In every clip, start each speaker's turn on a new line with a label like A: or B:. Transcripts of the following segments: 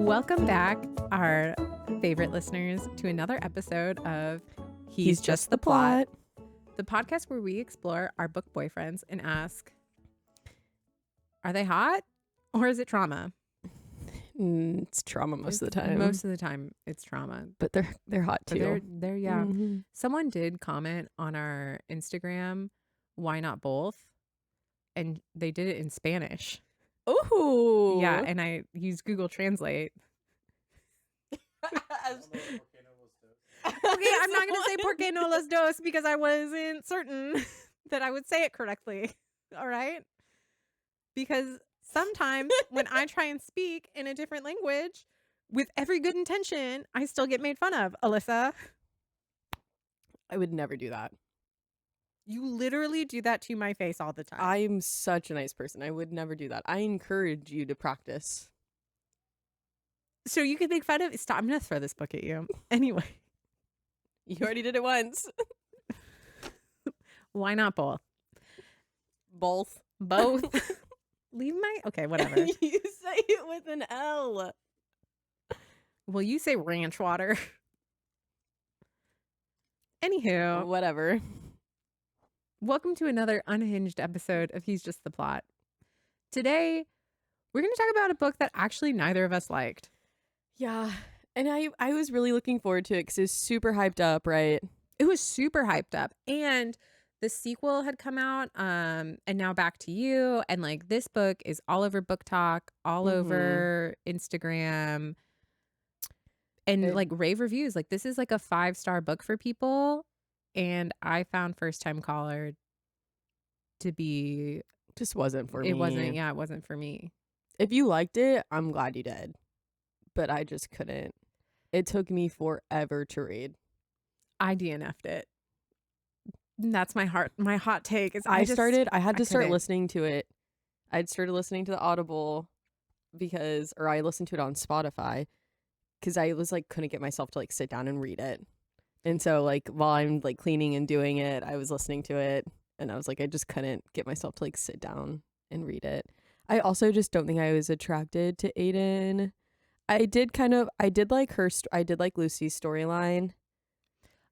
A: Welcome back, our favorite listeners, to another episode of He's Just the Plot, the podcast where we explore our book boyfriends and ask, are they hot or is it trauma?
B: It's trauma most of the time.
A: Most of the time, it's trauma.
B: But they're hot too.
A: They're yeah.
B: Mm-hmm.
A: Someone did comment on our Instagram, why not both? And they did it in Spanish.
B: Oh.
A: Yeah, and I used Google Translate. Okay, I'm not going to say porque no los dos because I wasn't certain that I would say it correctly. All right? Because sometimes when I try and speak in a different language with every good intention, I still get made fun of. Alyssa,
B: I would never do that.
A: you literally do that to my face all the time.
B: I'm such a nice person. I would never do that. I encourage you to practice.
A: So you can make fun of... Stop. I'm going to throw this book at you. Anyway.
B: You already did it once.
A: Why not both?
B: Both.
A: Leave my... Okay, whatever.
B: You say it with an L.
A: Well, you say ranch water. Anywho.
B: Whatever.
A: Welcome to another unhinged episode of He's Just the Plot. Today, we're going to talk about a book that actually neither of us liked.
B: Yeah. And I was really looking forward to it because it was super hyped up, right?
A: It was super hyped up. And the sequel had come out, and now Back to You. And like this book is all over Book Talk, all over Instagram, and like rave reviews. Like this is like a 5-star book for people. And I found First Time Caller to be...
B: Just wasn't for me.
A: It wasn't for me.
B: If you liked it, I'm glad you did. But I just couldn't. It took me forever to read.
A: I DNF'd it. That's my hot take. Is
B: I had to start listening to it. I'd started listening to the Audible I listened to it on Spotify because I was like, couldn't get myself to like sit down and read it. And so like while I'm like cleaning and doing it, I was listening to it and I was like, I just couldn't get myself to like sit down and read it. I also just don't think I was attracted to Aiden. I did like Lucy's storyline.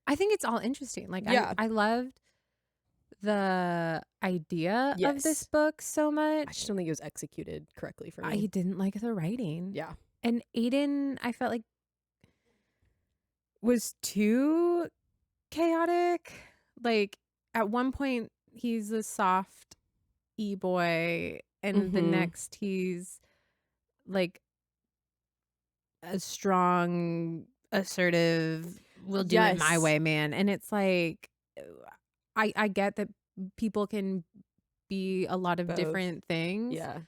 A: I think it's all interesting. Like,
B: yeah.
A: I loved the idea of this book so much.
B: I just don't think it was executed correctly for me.
A: I didn't like the writing.
B: Yeah.
A: And Aiden, I felt like, was too chaotic. Like, at one point, he's a soft e-boy, and the next, he's like a strong, assertive, we'll do it my way man. And it's like, I get that people can be a lot of
B: both
A: different things.
B: Yeah.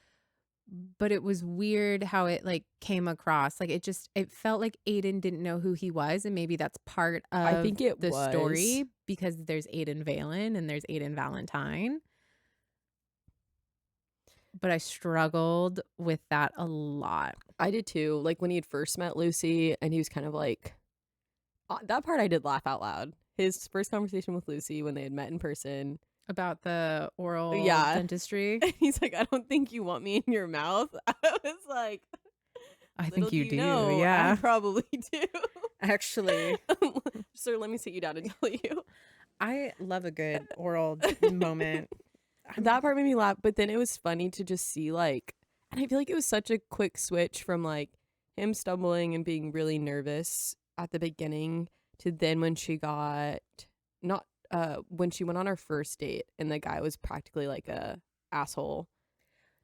A: But it was weird how it like came across. Like it felt like Aiden didn't know who he was. And maybe that's part of the story because there's Aiden Valen and there's Aiden Valentine. But I struggled with that a lot.
B: I did too. Like when he had first met Lucy and he was kind of like, that part I did laugh out loud. His first conversation with Lucy when they had met in person.
A: About the oral dentistry.
B: He's like, I don't think you want me in your mouth. I was like,
A: I think you do.
B: Know,
A: yeah.
B: I probably do.
A: Actually.
B: Sir, let me sit you down and tell you.
A: I love a good oral moment.
B: That part made me laugh, but then it was funny to just see like, and I feel like it was such a quick switch from like him stumbling and being really nervous at the beginning to then when she got when she went on her first date and the guy was practically like a asshole.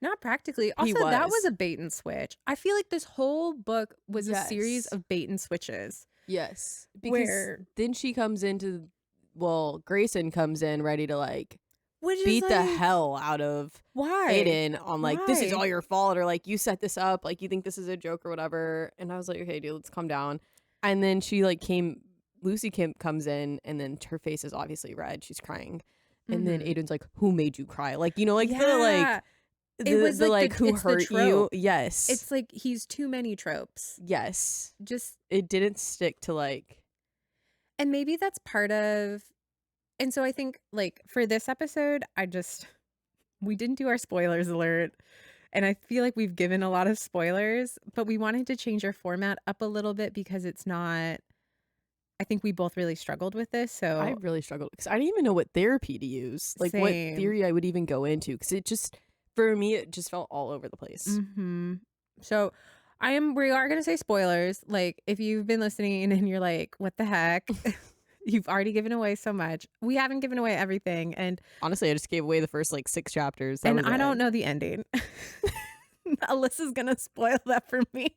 A: Not practically. Also, that was a bait and switch. I feel like this whole book was a series of bait and switches.
B: Yes. Because then she comes Grayson comes in ready to like beat the hell out of Aiden on like, this is all your fault, or like, you set this up, like, you think this is a joke or whatever. And I was like, okay, dude, let's calm down. And then she like Lucy comes in and then her face is obviously red. She's crying. And then Aiden's like, who made you cry? Like, you know, like
A: it was like
B: who hurt you? Yes.
A: It's like he's too many tropes.
B: Yes.
A: Just
B: it didn't stick to like.
A: And maybe that's part of. And so I think like for this episode, we didn't do our spoilers alert. And I feel like we've given a lot of spoilers, but we wanted to change our format up a little bit because it's not, I think we both really struggled with this.
B: I
A: So
B: really struggled because I didn't even know what therapy to use, like what
A: same.
B: theory I would even go into, because it just, for me, it just felt all over the place.
A: So we are going to say spoilers. Like if you've been listening and you're like, what the heck? You've already given away so much. We haven't given away everything. And
B: Honestly, I just gave away the first like 6 chapters. That was
A: I
B: it.
A: don't know the ending. Alyssa's going to spoil that for me.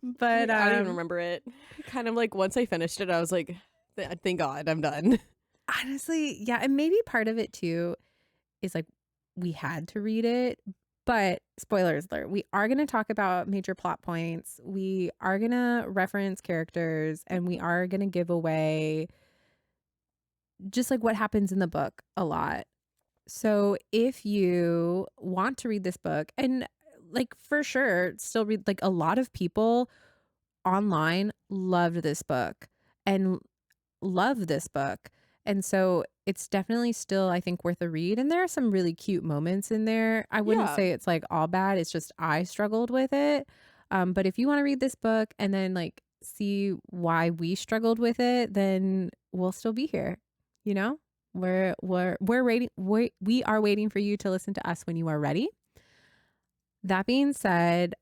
A: But
B: I don't even remember it. Kind of like once I finished it, I was like, thank God I'm done.
A: honestly, yeah. And maybe part of it too is like we had to read it. But spoilers alert, we are going to talk about major plot points. We are going to reference characters and we are going to give away just like what happens in the book a lot. So if you want to read this book and like for sure still read, like a lot of people online loved this book and love this book. And so it's definitely still, I think, worth a read. And there are some really cute moments in there. I wouldn't
B: Yeah.
A: say it's like all bad. It's just I struggled with it. But if you want to read this book and then like see why we struggled with it, then we'll still be here. You know, we're waiting. We are waiting for you to listen to us when you are ready. That being said,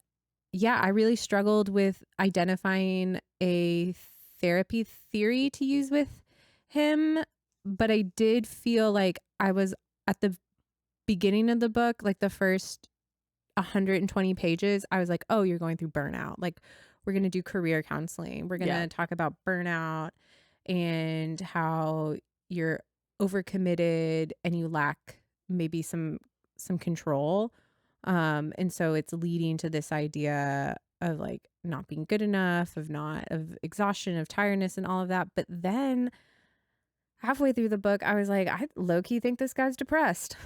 A: yeah, I really struggled with identifying a therapy theory to use with him, but I did feel like I was at the beginning of the book, like the first 120 pages, I was like, oh, you're going through burnout. Like, we're going to do career counseling. We're going to talk about burnout and how you're overcommitted and you lack maybe some control. And so it's leading to this idea of like not being good enough, of exhaustion, of tiredness and all of that. But then halfway through the book, I was like, I low key think this guy's depressed.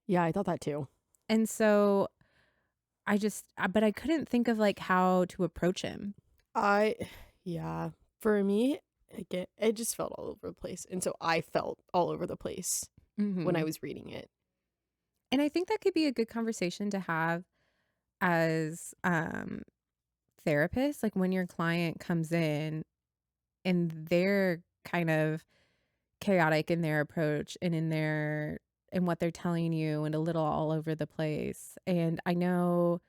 B: Yeah, I thought that too.
A: And so but I couldn't think of like how to approach him.
B: Yeah, for me, again, it just felt all over the place. And so I felt all over the place when I was reading it.
A: And I think that could be a good conversation to have as therapists, like when your client comes in and they're kind of chaotic in their approach and in what they're telling you and a little all over the place. And I know,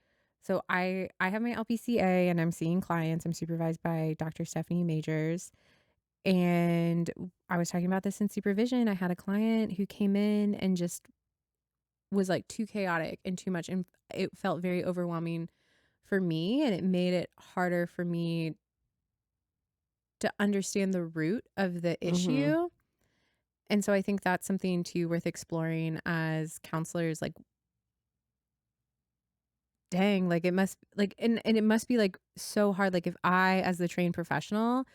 A: so I have my LPCA and I'm seeing clients. I'm supervised by Dr. Stephanie Majors. And I was talking about this in supervision. I had a client who came in and just was like too chaotic and too much. And it felt very overwhelming for me. And it made it harder for me to understand the root of the issue. And so I think that's something too worth exploring as counselors. Like, dang, like it must like, and it must be like so hard. Like if I, as the trained professional,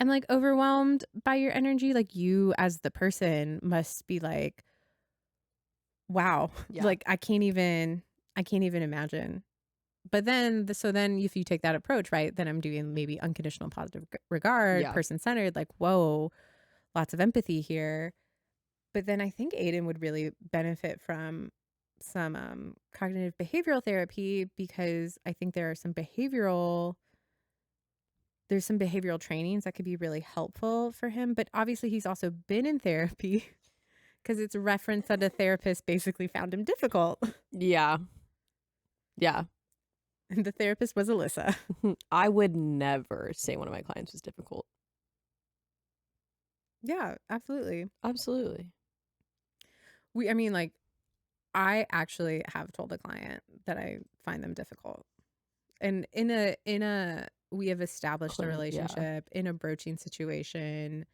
A: am like overwhelmed by your energy, like you as the person must be like, wow, like I can't even imagine. But then, so then if you take that approach, right, then I'm doing maybe unconditional positive regard, person centered, like, whoa, lots of empathy here. But then I think Aiden would really benefit from some cognitive behavioral therapy because I think there's some behavioral trainings that could be really helpful for him. But obviously he's also been in therapy because it's referenced that a therapist basically found him difficult.
B: Yeah.
A: And the therapist was Alyssa.
B: I would never say one of my clients was difficult.
A: Yeah, absolutely.
B: Absolutely.
A: I mean, like, I actually have told a client that I find them difficult. And we have established a relationship in a broaching situation.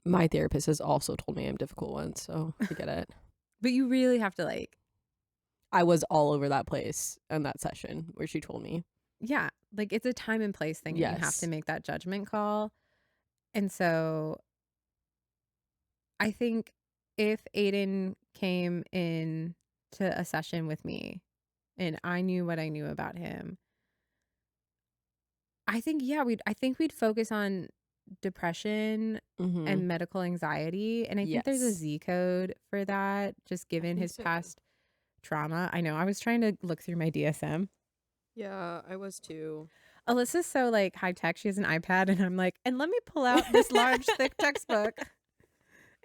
B: My therapist has also told me I'm difficult once, so I get it.
A: But you really have to like,
B: I was all over that place in that session where she told me.
A: Yeah, like it's a time and place thing. Yes. You have to make that judgment call. And so I think if Aiden came in to a session with me and I knew what I knew about him, I think, yeah, we'd focus on depression and medical anxiety. And I think there's a Z code for that, just given his past trauma. I know. I was trying to look through my DSM.
B: Yeah, I was too.
A: Alyssa's so like high tech. She has an iPad, and I'm like, and let me pull out this large, thick textbook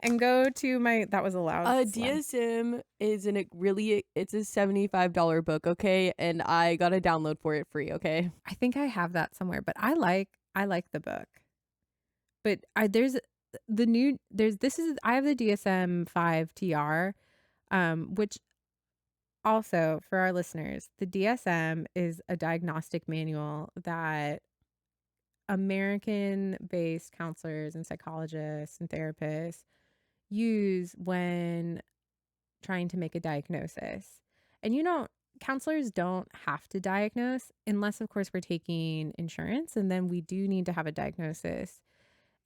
A: and go to my. That was a loud.
B: DSM is it's a $75 book, okay, and I got a download for it free, okay.
A: I think I have that somewhere, but I like the book. But I have the DSM 5 TR, which also for our listeners, the DSM is a diagnostic manual that American-based counselors and psychologists and therapists use when trying to make a diagnosis. And counselors don't have to diagnose unless, of course, we're taking insurance, and then we do need to have a diagnosis.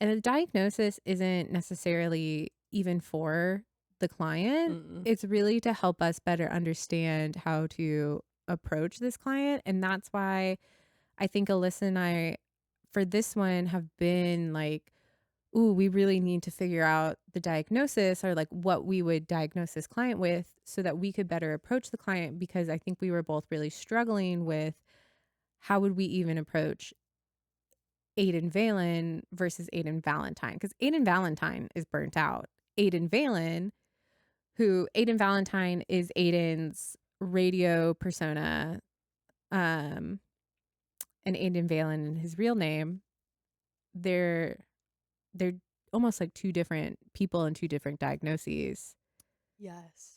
A: And a diagnosis isn't necessarily even for the client. It's really to help us better understand how to approach this client. And that's why I think Alyssa and I, for this one, have been like, ooh, we really need to figure out the diagnosis, or like what we would diagnose this client with, so that we could better approach the client, because I think we were both really struggling with how would we even approach Aiden Valen versus Aiden Valentine, because Aiden Valentine is burnt out. Aiden Valentine is Aiden's radio persona, and Aiden Valen, his real name, they're almost like two different people and two different diagnoses.
B: Yes.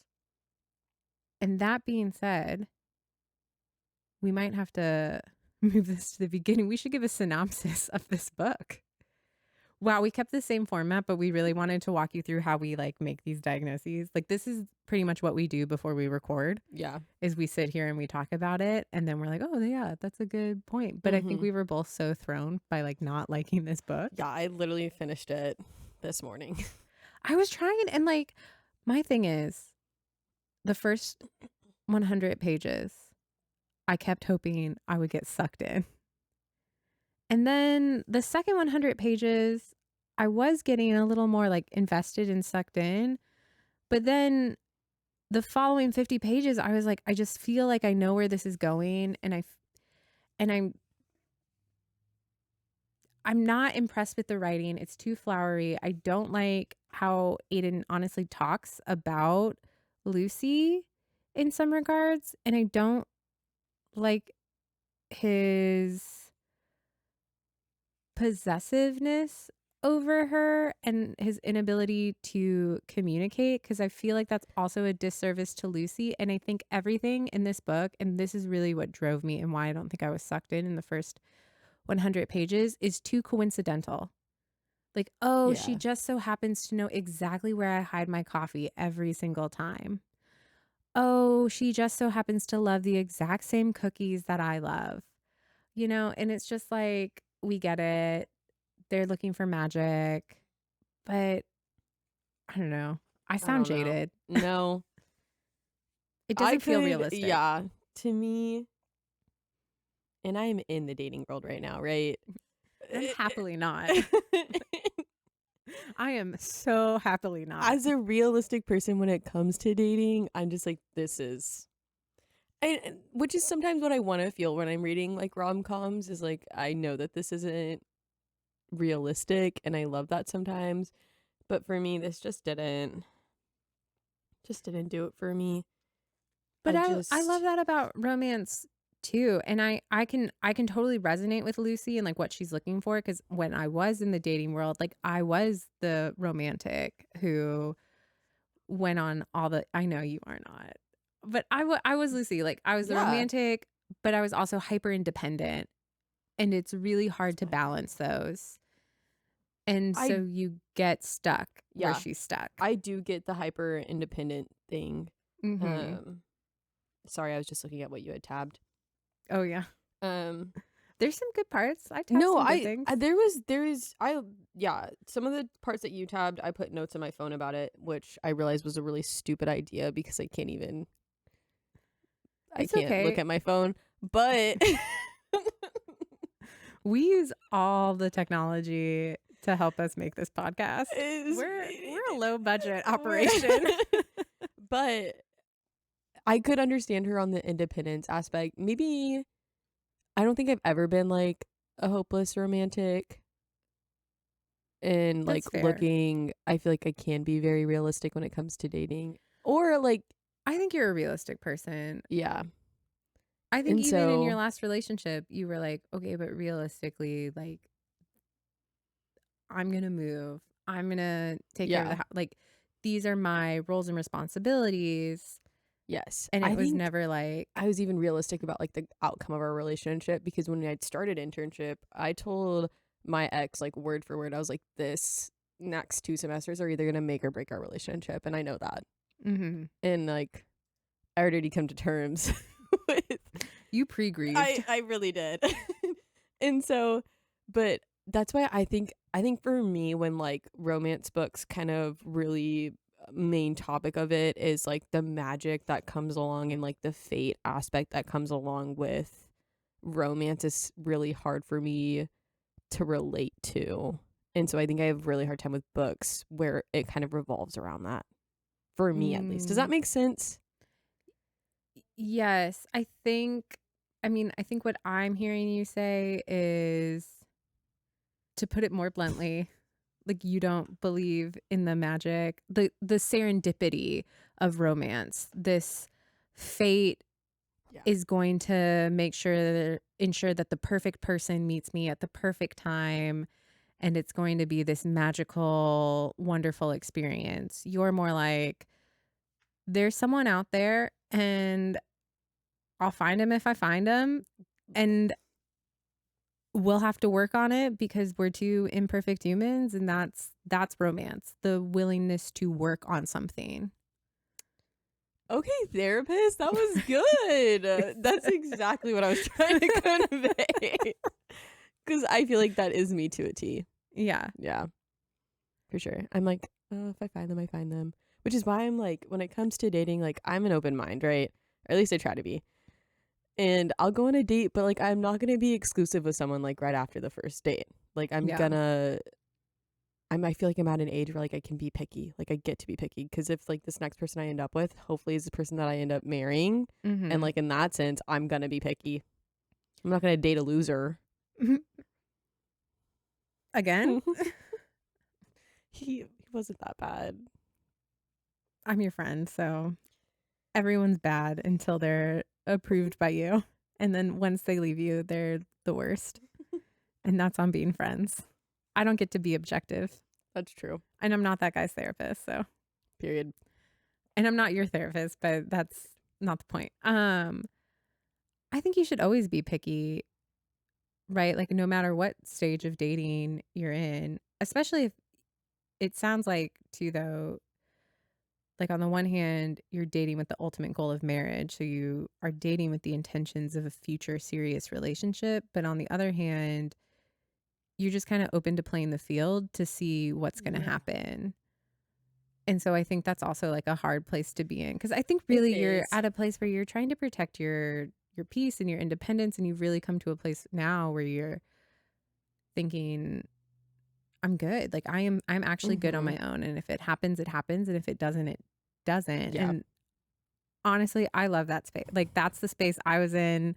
A: And that being said, we might have to move this to the beginning. We should give a synopsis of this book. Wow, we kept the same format, but we really wanted to walk you through how we like make these diagnoses. Like, this is pretty much what we do before we record.
B: Yeah.
A: Is we sit here and we talk about it, and then we're like, oh yeah, that's a good point. But I think we were both so thrown by like not liking this book.
B: Yeah, I literally finished it this morning.
A: I was trying, and like, my thing is, the first 100 pages, I kept hoping I would get sucked in. And then the second 100 pages, I was getting a little more like invested and sucked in. But then the following 50 pages, I was like, I just feel like I know where this is going. And I'm not impressed with the writing. It's too flowery. I don't like how Aiden honestly talks about Lucy in some regards. And I don't like his possessiveness over her and his inability to communicate, because I feel like that's also a disservice to Lucy. And I think everything in this book, and this is really what drove me and why I don't think I was sucked in the first 100 pages, is too coincidental. Like, oh, she just so happens to know exactly where I hide my coffee every single time. Oh, she just so happens to love the exact same cookies that I love. And it's just like, we get it. They're looking for magic. But I don't know. I sound jaded.
B: No.
A: It doesn't feel realistic.
B: Yeah. To me, and I am in the dating world right now, right?
A: I'm happily not. I am so happily not.
B: As a realistic person when it comes to dating, I'm just like, which is sometimes what I want to feel when I'm reading like rom-coms, is like, I know that this isn't realistic, and I love that sometimes, but for me this just didn't do it for me.
A: But I love that about romance too, and I can totally resonate with Lucy and like what she's looking for, because when I was in the dating world, like, I was the romantic who went on all the, I know you are not, but I was Lucy. Like, I was the romantic, but I was also hyper independent, and it's really hard to balance those. And so you get stuck where she's stuck.
B: I do get the hyper independent thing. Sorry, I was just looking at what you had tabbed.
A: Oh yeah. There's some good parts. I tabbed some good things.
B: Some of the parts that you tabbed, I put notes on my phone about it, which I realized was a really stupid idea, because I can't look at my phone. But
A: we use all the technology to help us make this podcast. We're a low budget operation.
B: But I could understand her on the independence aspect. Maybe I don't think I've ever been like a hopeless romantic. And like
A: That's fair.
B: looking, I feel like I can be very realistic when it comes to dating. Or like,
A: I think you're a realistic person.
B: yeah.
A: I think
B: And
A: even in your
B: so,
A: last relationship, you were like, okay, but realistically, like, I'm gonna move. I'm gonna take care of the
B: yeah.
A: house. Like, these are my roles and responsibilities.
B: Yes.
A: And it
B: I
A: was
B: think
A: never like,
B: I was even realistic about like the outcome of our relationship because when I'd started internship, I told my ex like word for word, I was like, this next 2 semesters are either gonna make or break our relationship, and I know that.
A: mm-hmm.
B: And like I already come to terms with
A: You pre-grieved.
B: I really did. And so, but that's why I think for me when like romance books kind of really main topic of it is like the magic that comes along and like the fate aspect that comes along with romance is really hard for me to relate to. And so I think I have a really hard time with books where it kind of revolves around that. For me at least. Does that
A: Mm,
B: make sense?
A: yes. I think what I'm hearing you say is, to put it more bluntly, like you don't believe in the magic, the serendipity of romance. This fate
B: Yeah.
A: is going to ensure that the perfect person meets me at the perfect time, and it's going to be this magical, wonderful experience. You're more like, there's someone out there and I'll find him if I find him, and we'll have to work on it because we're two imperfect humans, and that's romance. The willingness to work on something.
B: Okay, therapist, that was good. That's exactly what I was trying to convey. Because I feel like that is me to a T.
A: Yeah.
B: Yeah, for sure. I'm like, oh, if I find them, I find them. Which is why I'm like, when it comes to dating, like, I'm an open mind, right? Or at least I try to be. And I'll go on a date, but like, I'm not going to be exclusive with someone like right after the first date. Like,
A: Yeah.
B: I feel like I'm at an age where like I can be picky. Like I get to be picky because if like this next person I end up with, hopefully is the person that I end up marrying, and
A: Mhm.
B: like in that sense, I'm gonna be picky. I'm not gonna date a loser.
A: Again?
B: He wasn't that bad.
A: I'm your friend, so everyone's bad until they're approved by you. And then once they leave you, they're the worst. And that's on being friends. I don't get to be objective.
B: That's true.
A: And I'm not that guy's therapist, so.
B: Period.
A: And I'm not your therapist, but that's not the point. I think you should always be picky, right? Like no matter what stage of dating you're in, especially if it sounds like too though, like on the one hand, you're dating with the ultimate goal of marriage. So you are dating with the intentions of a future serious relationship. But on the other hand, you're just kind of open to playing the field to see what's going to
B: Yeah,
A: happen. And so I think that's also like a hard place to be in, because I think
B: it
A: really you're
B: is.
A: at a place where you're trying to protect your peace and your independence, and you've really come to a place now where you're thinking, I'm good. Like I'm actually good on
B: Mm-hmm.
A: my own, and if it happens, it happens, and if it doesn't, it doesn't.
B: Yeah,
A: And honestly, I love that space. Like that's the space I was in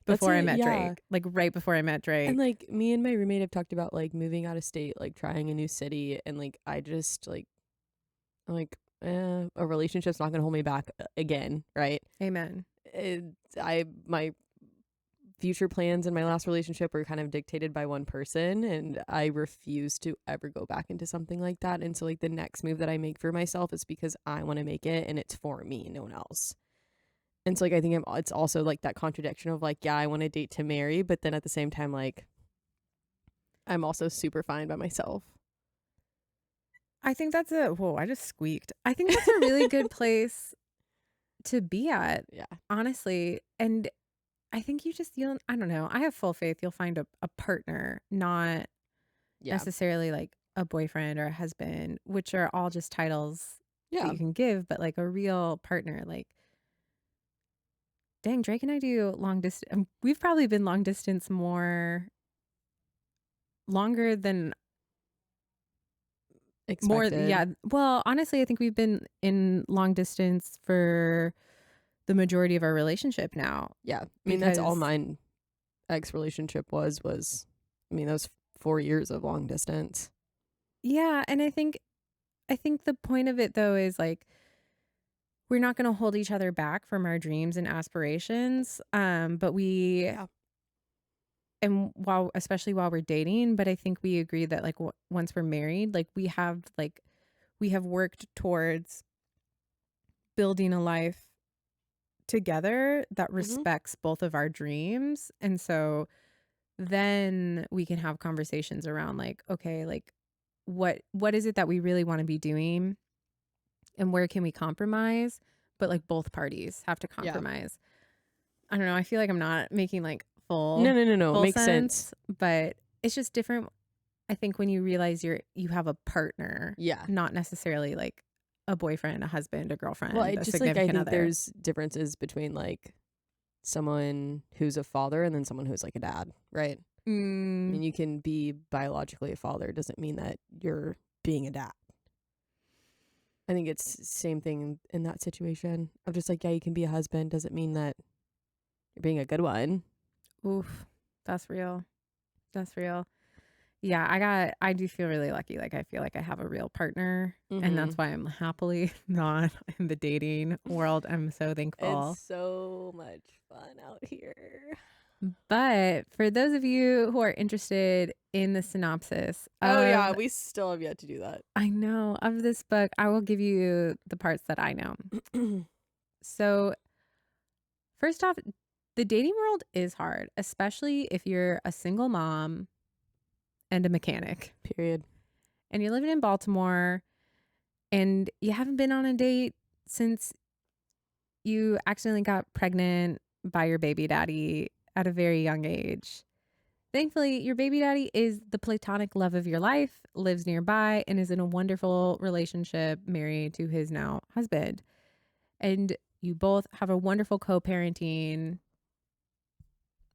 B: that's
A: before I
B: it.
A: met
B: Yeah,
A: Drake. Like right before I met
B: and
A: Drake.
B: like me and my roommate have talked about like moving out of state, like trying a new city, and like I just like a relationship's not gonna hold me back again, right?
A: Amen.
B: it, my future plans in my last relationship were kind of dictated by one person, and I refuse to ever go back into something like that. And so like the next move that I make for myself is because I want to make it and it's for me, no one else. And so like I think it's also like that contradiction of like, yeah, I want to date to marry, but then at the same time like I'm also super fine by myself.
A: I think that's whoa, I just squeaked. I think that's a really good place to be at,
B: Yeah.
A: honestly. And I think I don't know. I have full faith you'll find a partner, not
B: Yeah.
A: necessarily like a boyfriend or a husband, which are all just titles that
B: Yeah.
A: you can give, but like a real partner. Like, dang, Drake and I do long distance. We've probably been long distance longer than more.
B: Expected.
A: Yeah. Well, honestly, I think we've been in long distance for the majority of our relationship now.
B: Yeah. I mean, that's all mine ex relationship was, I mean, those 4 years of long distance.
A: Yeah. And I think the point of it though is like, we're not going to hold each other back from our dreams and aspirations. But and especially while we're dating, but I think we agree that like once we're married, like we have worked towards building a life together that respects both of our dreams. And so then we can have conversations around like, okay, like what is it that we really want to be doing and where can we compromise? But like both parties have to compromise. I don't know. I feel like I'm not making like full
B: No. Makes sense.
A: But it's just different. I think when you realize you have a partner, not necessarily like a boyfriend, a husband, a girlfriend.
B: Well,
A: a
B: just like I think
A: other.
B: There's differences between like someone who's a father and then someone who's like a dad, right? I mean, you can be biologically a father, doesn't mean that you're being a dad. I think it's the same thing in that situation. I'm just like, yeah, you can be a husband, doesn't mean that you're being a good one.
A: Oof, that's real. That's real. Yeah, I do feel really lucky. Like I feel like I have a real partner, and that's why I'm happily not in the dating world. I'm so thankful.
B: It's so much fun out here.
A: But for those of you who are interested in the synopsis,
B: we still have yet to do that.
A: I know of this book, I will give you the parts that I know. So, first off, the dating world is hard, especially if you're a single mom and a mechanic.
B: Period.
A: And you're living in Baltimore and you haven't been on a date since you accidentally got pregnant by your baby daddy at a very young age. Thankfully, your baby daddy is the platonic love of your life, lives nearby, and is in a wonderful relationship married to his now husband. And you both have a wonderful co-parenting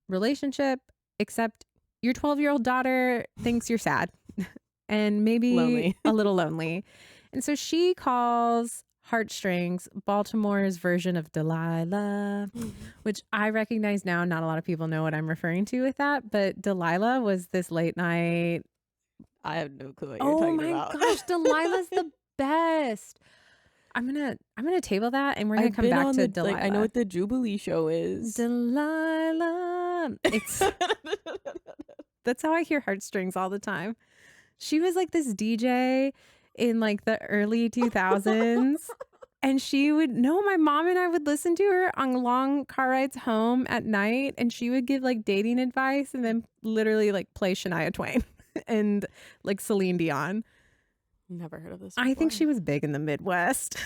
A: relationship, except your 12-year-old daughter thinks you're sad and maybe
B: lonely.
A: A little lonely. And so she calls Heartstrings Baltimore's version of Delilah, which I recognize now. Not a lot of people know what I'm referring to with that, but Delilah was this late night.
B: I have no clue what you're talking about.
A: Oh my gosh, Delilah's the best. I'm gonna table that, and we're gonna come back to Delilah.
B: I know what the Jubilee show is.
A: Delilah. It's that's how I hear Heartstrings all the time. She was like this DJ in like the early 2000s, and my mom and I would listen to her on long car rides home at night, and she would give like dating advice, and then literally like play Shania Twain and like Celine Dion.
B: Never heard of this before.
A: I think she was big in the Midwest.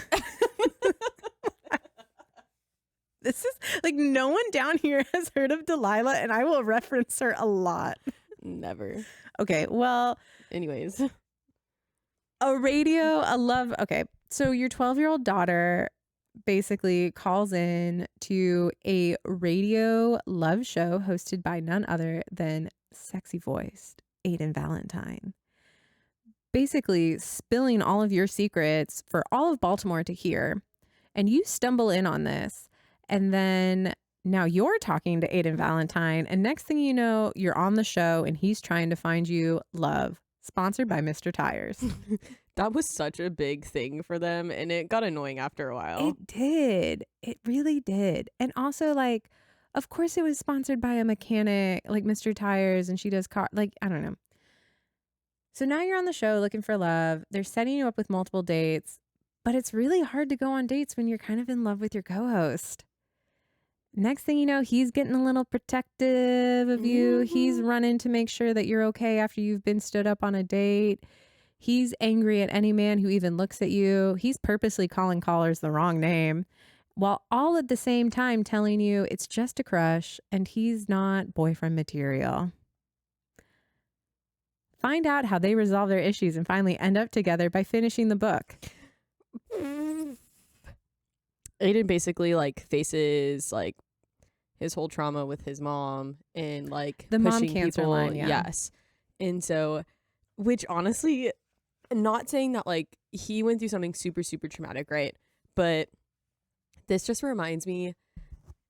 A: This is like no one down here has heard of Delilah, and I will reference her a lot.
B: Never.
A: Okay, well,
B: anyways,
A: okay, so your 12-year-old daughter basically calls in to a radio love show hosted by none other than sexy voiced Aiden Valentine. Basically spilling all of your secrets for all of Baltimore to hear. And you stumble in on this. And then now you're talking to Aiden Valentine. And next thing you know, you're on the show and he's trying to find you love. Sponsored by Mr. Tires.
B: That was such a big thing for them. And it got annoying after a while.
A: It did. It really did. And also like, of course it was sponsored by a mechanic like Mr. Tires, and she does I don't know. So now you're on the show looking for love. They're setting you up with multiple dates, but it's really hard to go on dates when you're kind of in love with your co-host. Next thing you know, he's getting a little protective of you. He's running to make sure that you're okay after you've been stood up on a date. He's angry at any man who even looks at you. He's purposely calling callers the wrong name, while all at the same time telling you it's just a crush and he's not boyfriend material. Find out how they resolve their issues and finally end up together by finishing the book.
B: Aiden basically like faces like his whole trauma with his mom and like
A: the
B: pushing
A: mom cancer
B: people.
A: line, yeah.
B: Yes. And so, which honestly, not saying that like he went through something super, super traumatic, right? But this just reminds me,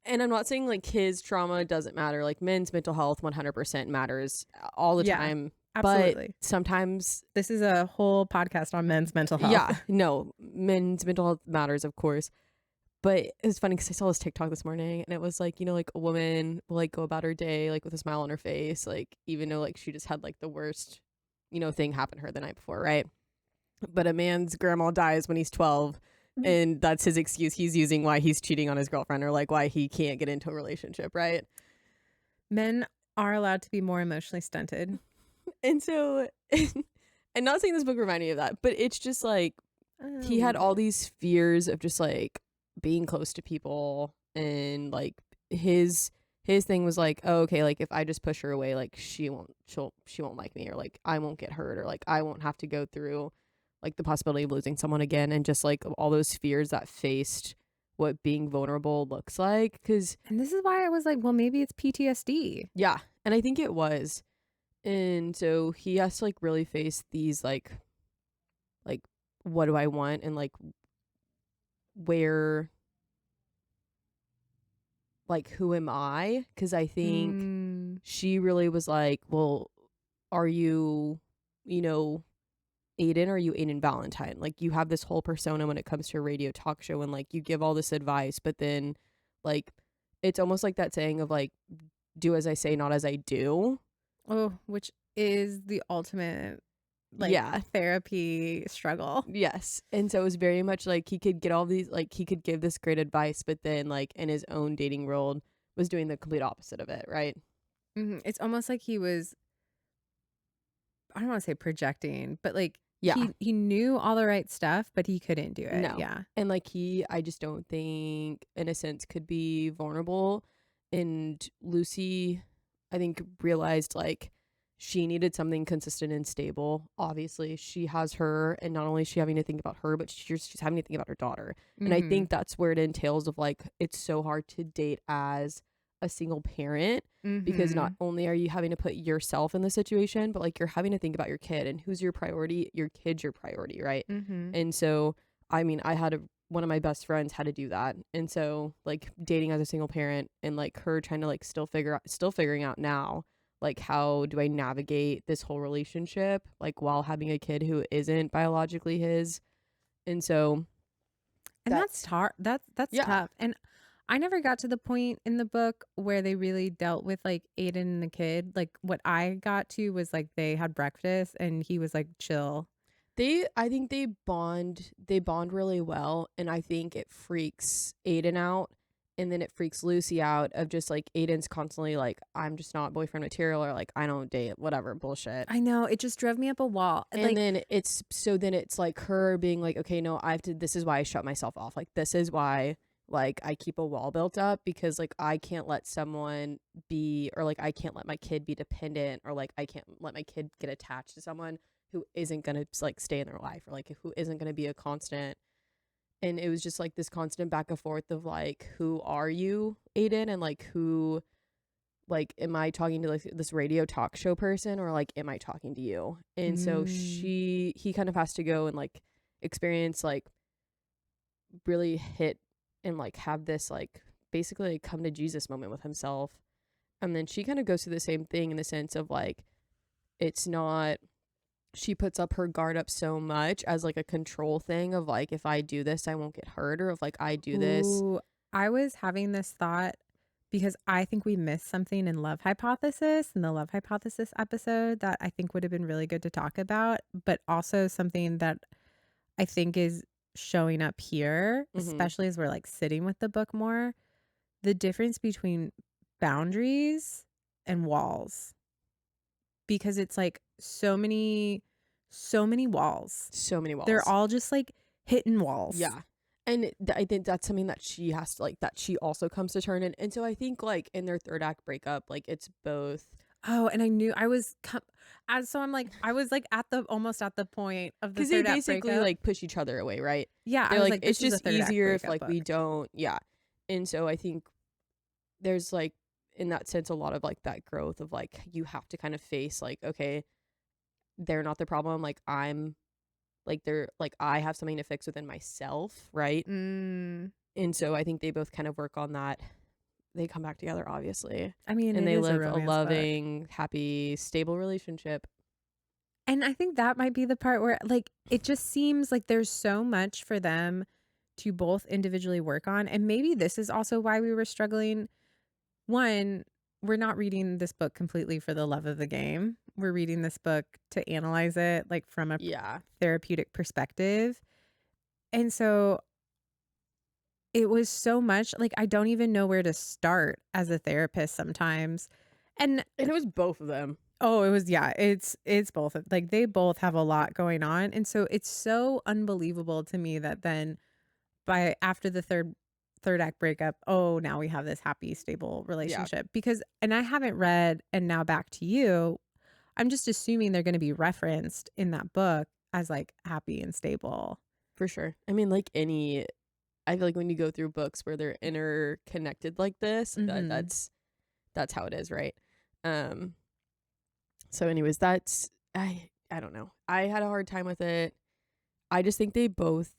B: and I'm not saying like his trauma doesn't matter, like men's mental health 100% matters all the time.
A: Absolutely.
B: But sometimes
A: this is a whole podcast on men's mental health.
B: Yeah, no, men's mental health matters, of course. But it was funny because I saw this TikTok this morning and it was like, you know, like a woman will like go about her day like with a smile on her face, like even though like she just had like the worst, you know, thing happen to her the night before, right? But a man's grandma dies when he's 12 and that's his excuse he's using why he's cheating on his girlfriend or like why he can't get into a relationship, right?
A: Men are allowed to be more emotionally stunted.
B: And so, and not saying this book reminded me of that, but it's just like he had all these fears of just like being close to people, and like his thing was like, oh, okay, like if I just push her away, like she won't like me, or like I won't get hurt, or like I won't have to go through like the possibility of losing someone again, and just like all those fears that faced what being vulnerable looks like.
A: And this is why I was like, well, maybe it's PTSD.
B: Yeah, and I think it was. And so he has to like really face these like what do I want, and like where, like who am I? Because I think she really was like, well, are you, you know, Aiden, or are you Aiden Valentine? Like you have this whole persona when it comes to a radio talk show, and like you give all this advice, but then like it's almost like that saying of like, do as I say, not as I do.
A: Oh, which is the ultimate therapy struggle.
B: Yes. And so it was very much like he could get all these, like he could give this great advice, but then like in his own dating world was doing the complete opposite of it, right?
A: Mm-hmm. It's almost like he was, I don't want to say projecting, but like he knew all the right stuff, but he couldn't do it.
B: No.
A: Yeah.
B: And like I just don't think in a sense could be vulnerable. And Lucy, I think, realized like she needed something consistent and stable. Obviously, she has her, and not only is she having to think about her, but she's having to think about her daughter. Mm-hmm. And I think that's where it entails of like, it's so hard to date as a single parent, because not only are you having to put yourself in the situation, but like you're having to think about your kid, and who's your priority? Your kid's your priority, right? And so, I mean, one of my best friends had to do that. And so like dating as a single parent, and like her trying to like still figuring out now, like how do I navigate this whole relationship like while having a kid who isn't biologically his. And so
A: that's hard. That's tough. And I never got to the point in the book where they really dealt with like Aiden and the kid. Like what I got to was like they had breakfast and he was like chill.
B: I think they bond really well, and I think it freaks Aiden out, and then it freaks Lucy out of just like Aiden's constantly like, I'm just not boyfriend material, or like I don't date, whatever bullshit.
A: I know, it just drove me up a wall.
B: And like, then it's like her being like, okay, no, this is why I shut myself off. Like this is why like I keep a wall built up, because like I can't let someone be, or like I can't let my kid be dependent, or like I can't let my kid get attached to someone who isn't gonna like stay in their life, or like who isn't gonna be a constant. And it was just like this constant back and forth of like, who are you, Aiden? And like who, like, am I talking to like this radio talk show person, or like am I talking to you? And so he kind of has to go and like experience like really hit and like have this like basically like come to Jesus moment with himself. And then she kind of goes through the same thing in the sense of like, it's not, she puts up her guard up so much as like a control thing of like, if I do this I won't get hurt, or if like I do this.
A: I was having this thought because I think we missed something in Love Hypothesis, in the Love Hypothesis episode, that I think would have been really good to talk about, but also something that I think is showing up here, especially as we're like sitting with the book more, the difference between boundaries and walls. Because it's like so many walls.
B: So many walls.
A: They're all just like hitting walls.
B: Yeah. And I think that's something that she has to like, that she also comes to turn in. And so I think like in their third act breakup, like it's both.
A: Oh, and I knew I was so I'm like, I was like almost at the point of the third act breakup.
B: Because they basically like push each other away, right?
A: Yeah.
B: They're
A: I was
B: like it's just easier if like
A: book.
B: we don't. Yeah. And so I think there's like, in that sense, a lot of like that growth of like, you have to kind of face like, okay, they're not the problem. Like I'm like, they're like, I have something to fix within myself. Right. And And so I think they both kind of work on that. They come back together, obviously.
A: I mean,
B: and
A: it
B: they
A: is a
B: live a
A: romance
B: loving, happy, stable relationship.
A: And I think that might be the part where, like, it just seems like there's so much for them to both individually work on. And maybe this is also why we were struggling. One, we're not reading this book completely for the love of the game. We're reading this book to analyze it, like, from a therapeutic perspective. And so it was so much, like, I don't even know where to start as a therapist sometimes. And
B: it was both of them.
A: Oh, it was, yeah, it's both. Like, they both have a lot going on. And so it's so unbelievable to me that then after the third act breakup, oh, now we have this happy, stable relationship. Because, and I haven't read, and now back to you, I'm just assuming they're going to be referenced in that book as like happy and stable.
B: For sure. I mean, like I feel like when you go through books where they're interconnected like this, that's how it is, right? So anyways, I don't know. I had a hard time with it. I just think they both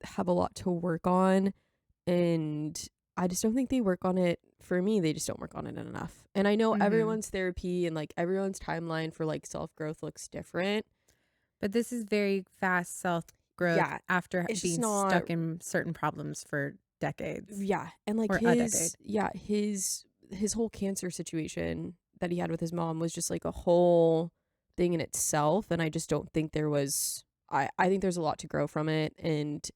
B: have a lot to work on, and I just don't think they work on it. For me, they just don't work on it enough. And I know everyone's therapy and like everyone's timeline for like self-growth looks different.
A: But this is very fast self-growth after being stuck in certain problems for decades.
B: Yeah. And like his whole cancer situation that he had with his mom was just like a whole thing in itself. And I just don't think there was, I think there's a lot to grow from it. And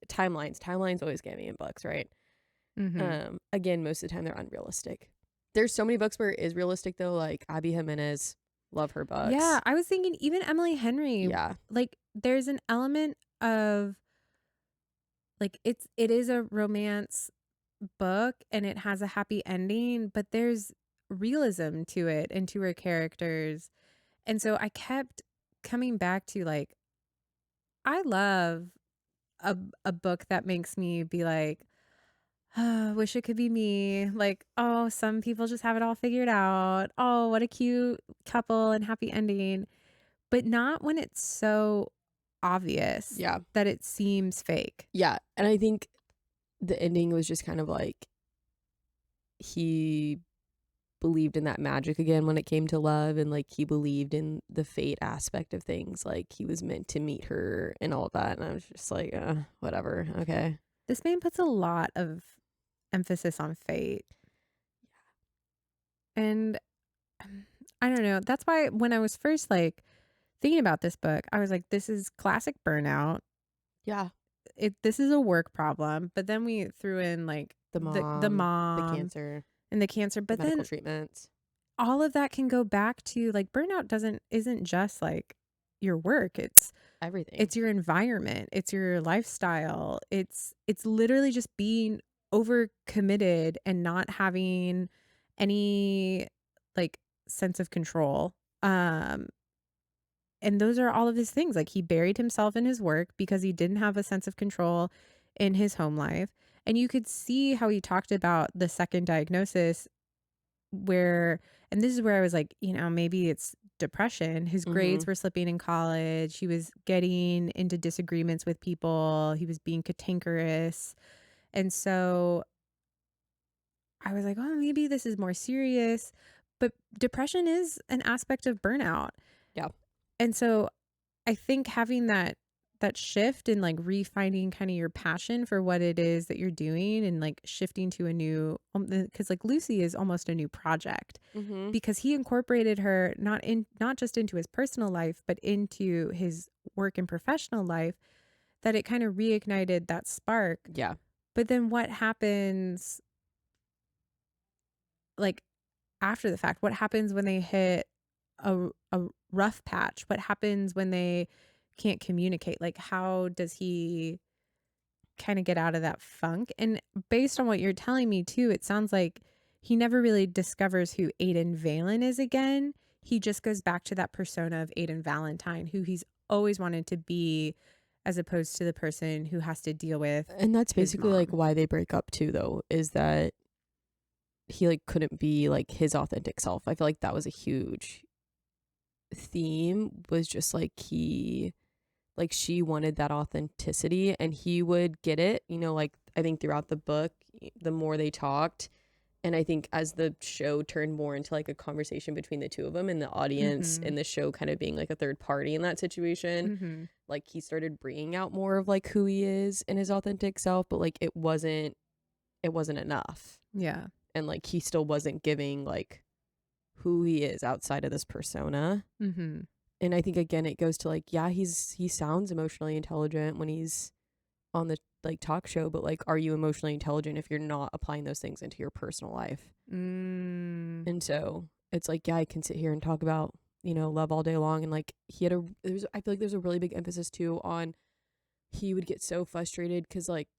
B: timelines always get me in books, right? Again, most of the time they're unrealistic. There's so many books where it is realistic though, like Abby Jimenez, love her books.
A: Yeah, I was thinking even Emily Henry.
B: Yeah.
A: Like there's an element of like it is a romance book and it has a happy ending, but there's realism to it and to her characters. And so I kept coming back to like, I love a book that makes me be like, oh, wish it could be me. Like, oh, some people just have it all figured out. Oh, what a cute couple and happy ending. But not when it's so obvious that it seems fake.
B: Yeah. And I think the ending was just kind of like he believed in that magic again when it came to love, and like he believed in the fate aspect of things, like he was meant to meet her and all that. And I was just like, whatever, okay.
A: This man puts a lot of emphasis on fate. And I don't know, that's why when I was first like thinking about this book, I was like, this is classic burnout. This is a work problem. But then we threw in like the mom,
B: the cancer,
A: but
B: medical
A: then
B: treatments.
A: All of that can go back to like burnout isn't just like your work. It's
B: everything.
A: It's your environment. It's your lifestyle. It's literally just being overcommitted and not having any like sense of control. And those are all of his things. Like he buried himself in his work because he didn't have a sense of control in his home life. And you could see how he talked about the second diagnosis and this is where I was like, maybe it's depression. His grades were slipping in college. He was getting into disagreements with people. He was being cantankerous. And so I was like, oh, maybe this is more serious. But depression is an aspect of burnout.
B: Yeah.
A: And so I think having that shift and like refinding kind of your passion for what it is that you're doing and like shifting to a new, because like Lucy is almost a new project because he incorporated her not just into his personal life, but into his work and professional life, that it kind of reignited that spark.
B: Yeah.
A: But then what happens like after the fact? What happens when they hit a rough patch? What happens when they can't communicate? Like, how does he kind of get out of that funk? And based on what you're telling me too, it sounds like he never really discovers who Aiden Valen is again. He just goes back to that persona of Aiden Valentine, who he's always wanted to be, as opposed to the person who has to deal with.
B: And that's basically like why they break up too, though, is that he like couldn't be like his authentic self. I feel like that was a huge theme, was just like she wanted that authenticity and he would get it, like I think throughout the book, the more they talked, and I think as the show turned more into like a conversation between the two of them and the audience and the show kind of being like a third party in that situation, like he started bringing out more of like who he is and his authentic self, but like it wasn't enough.
A: Yeah.
B: And like he still wasn't giving like who he is outside of this persona. And I think again it goes to like, yeah, he sounds emotionally intelligent when he's on the like talk show, but like, are you emotionally intelligent if you're not applying those things into your personal life? And so it's like, yeah, I can sit here and talk about, you know, love all day long, and like I feel like there's a really big emphasis too on he would get so frustrated because like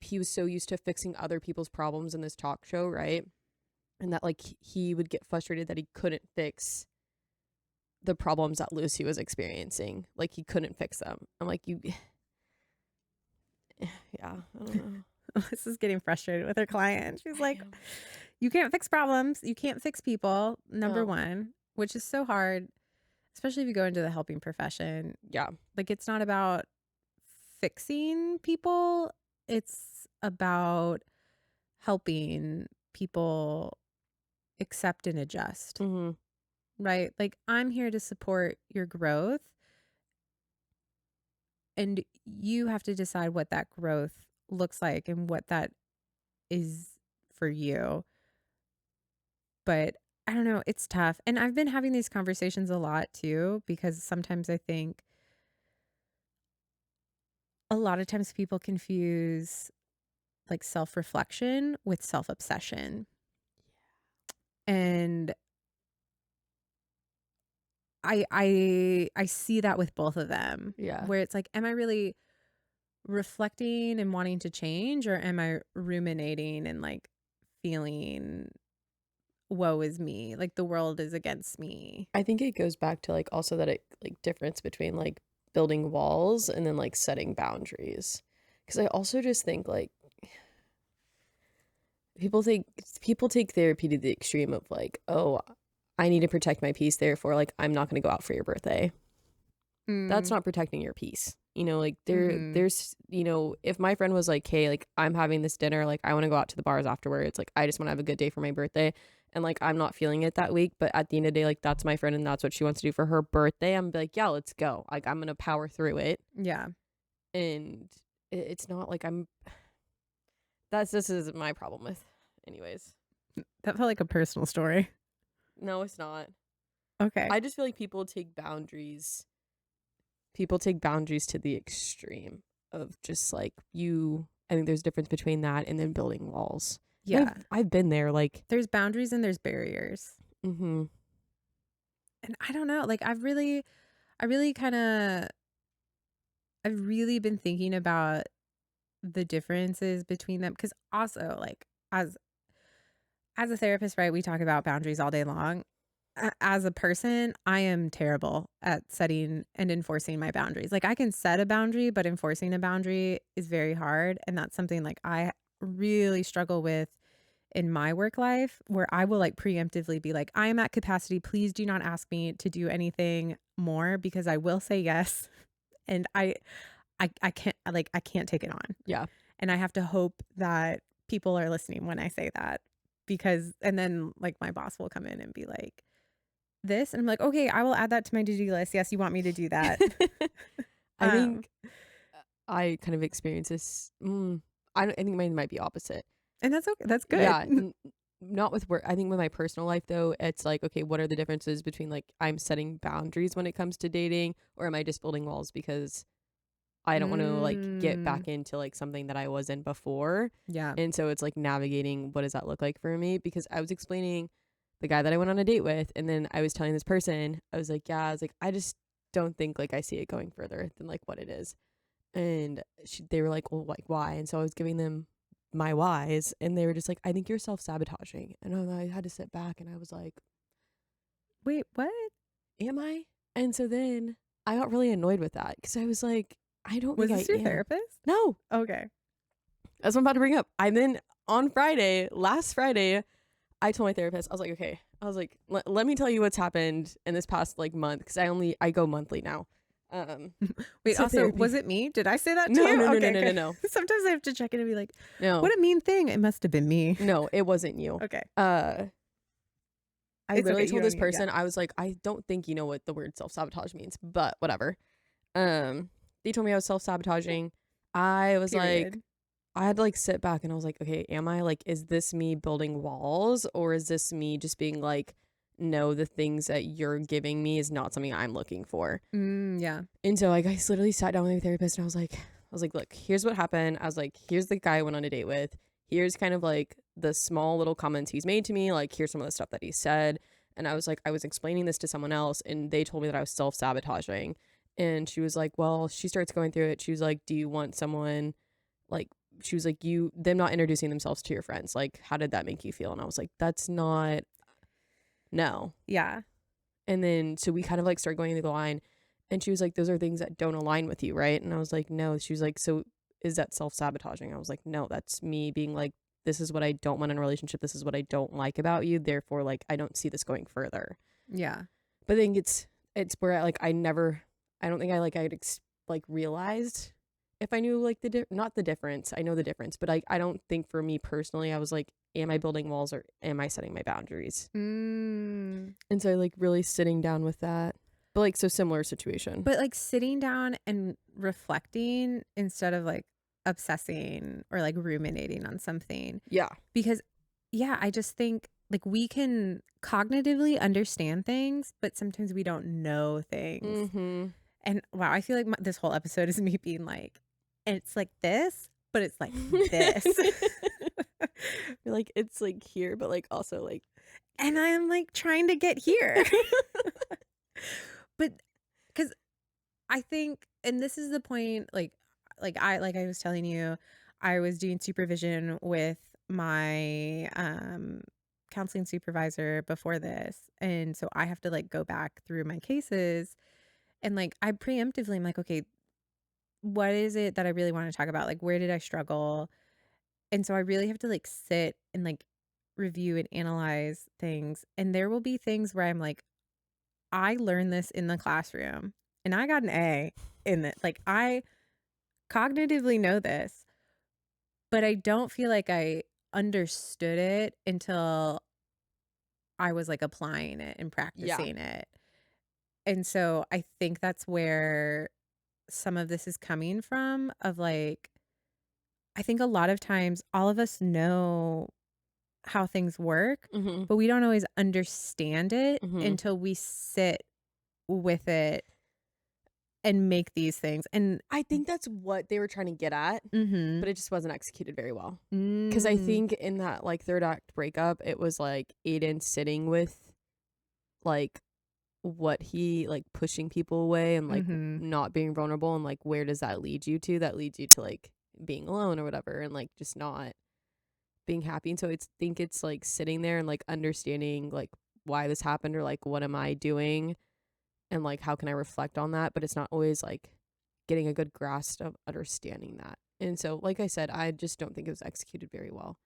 B: he was so used to fixing other people's problems in this talk show, right? And that like he would get frustrated that he couldn't fix the problems that Lucy was experiencing. Like he couldn't fix them. I'm like, yeah, I don't know.
A: This is getting frustrated with her client. She's like, you can't fix problems. You can't fix people. Number one, which is so hard, especially if you go into the helping profession.
B: Yeah.
A: Like it's not about fixing people. It's about helping people accept and adjust. Right? Like I'm here to support your growth, and you have to decide what that growth looks like and what that is for you. But I don't know, it's tough. And I've been having these conversations a lot too, because sometimes I think a lot of times people confuse like self-reflection with self-obsession. And I see that with both of them.
B: Yeah.
A: Where it's like, am I really reflecting and wanting to change, or am I ruminating and like feeling woe is me, like the world is against me?
B: I think it goes back to like also that like difference between like building walls and then like setting boundaries, because I also just think like people take therapy to the extreme of like, oh, I need to protect my peace, therefore like I'm not going to go out for your birthday. That's not protecting your peace. You know, like there's, you know, if my friend was like, hey, like I'm having this dinner, like I want to go out to the bars afterwards, like I just want to have a good day for my birthday, and like I'm not feeling it that week, but at the end of the day, like that's my friend and that's what she wants to do for her birthday, I'm like, yeah, let's go. Like I'm gonna power through it.
A: Yeah.
B: And it's not like this is my problem with, anyways.
A: That felt like a personal story.
B: No, it's not.
A: Okay.
B: I just feel like people take boundaries to the extreme of just like I think there's a difference between that and then building walls.
A: Yeah.
B: I've been there. Like
A: there's boundaries and there's barriers. And I don't know, like I've really been thinking about the differences between them, because also like as a therapist, right, we talk about boundaries all day long. As a person, I am terrible at setting and enforcing my boundaries. Like I can set a boundary, but enforcing a boundary is very hard. And that's something like I really struggle with in my work life, where I will like preemptively be like, I am at capacity. Please do not ask me to do anything more, because I will say yes. And I can't take it on.
B: Yeah.
A: And I have to hope that people are listening when I say that, because, and then like my boss will come in and be like, this, and I'm like, okay, I will add that to my to-do list. Yes, you want me to do that.
B: I think I kind of experience this. I think mine might be opposite,
A: and that's okay. That's good.
B: Yeah, not with work. I think with my personal life though, it's like, okay, what are the differences between like I'm setting boundaries when it comes to dating, or am I just building walls because I don't want to like get back into like something that I was in before?
A: Yeah.
B: And so it's like navigating, what does that look like for me? Because I was explaining the guy that I went on a date with, and then I was telling this person, I was like, I just don't think like I see it going further than like what it is. And they were like, well, like why? And so I was giving them my whys, and they were just like, I think you're self-sabotaging. And I had to sit back and I was like,
A: wait, what?
B: Am I? And so then I got really annoyed with that, because I was like, I don't
A: was
B: think
A: this
B: I
A: your
B: am.
A: therapist?
B: No.
A: Okay.
B: That's what I'm about to bring up. And then on last Friday, I told my therapist, I was like, okay, let me tell you what's happened in this past like month, because I go monthly now.
A: Wait,
B: so
A: also,
B: therapy.
A: was it me? Did I say that to
B: No,
A: you?
B: no, no,
A: Okay,
B: no, no,
A: okay.
B: no.
A: Sometimes I have to check in and be like,
B: No.
A: what a mean thing. It must have been me.
B: No, it wasn't you.
A: Okay.
B: I
A: It's
B: literally
A: okay, you
B: told
A: don't
B: this
A: need-
B: person,
A: yeah.
B: I was like, I don't think you know what the word self-sabotage means, but whatever. They told me I was self-sabotaging. I was like,
A: Period.
B: I had to like sit back and I was like, okay, am I like, is this me building walls or is this me just being like, no, the things that you're giving me is not something I'm looking for.
A: Yeah.
B: And so like I literally sat down with my therapist and I was like, look, here's what happened. I was like, here's the guy I went on a date with. Here's kind of like the small little comments he's made to me. Like, here's some of the stuff that he said. And I was like, I was explaining this to someone else and they told me that I was self-sabotaging. And she was like, well, she starts going through it. She was like, do you want someone like, she was like, them not introducing themselves to your friends. Like, how did that make you feel? And I was like, that's not, no.
A: Yeah.
B: And then, so we kind of like started going through the line and she was like, those are things that don't align with you, right? And I was like, no. She was like, so is that self-sabotaging? I was like, no, that's me being like, this is what I don't want in a relationship. This is what I don't like about you. Therefore, like, I don't see this going further.
A: Yeah.
B: But I think it's where like, I don't think I'd realized if I knew like not the difference. I know the difference, but I don't think for me personally, I was like, am I building walls or am I setting my boundaries? And so like really sitting down with that. But like, so similar situation.
A: But like sitting down and reflecting instead of like obsessing or like ruminating on something.
B: Yeah.
A: Because yeah, I just think like we can cognitively understand things, but sometimes we don't know things. And wow, I feel like this whole episode is me being like, and it's like this, but it's like this.
B: You're like, it's like here, but like also like,
A: and I am like trying to get here. But because I think, and this is the point, like I was telling you, I was doing supervision with my counseling supervisor before this, and so I have to like go back through my cases, and like I preemptively am like, okay, what is it that I really want to talk about? Like, where did I struggle? And so I really have to like sit and like review and analyze things, and there will be things where I'm like, I learned this in the classroom and I got an A in it. Like I cognitively know this, but I don't feel like I understood it until I was like applying it and practicing it. And so I think that's where some of this is coming from of like, I think a lot of times all of us know how things work, but we don't always understand it until we sit with it and make these things. And
B: I think that's what they were trying to get at, but it just wasn't executed very well. Because I think in that like third act breakup, it was like Aiden sitting with like what he like pushing people away and like not being vulnerable and like where does that lead you to? That leads you to like being alone or whatever and like just not being happy. And so think it's like sitting there and like understanding like why this happened or like what am I doing and like how can I reflect on that, but it's not always like getting a good grasp of understanding that. And so like I said, I just don't think it was executed very well,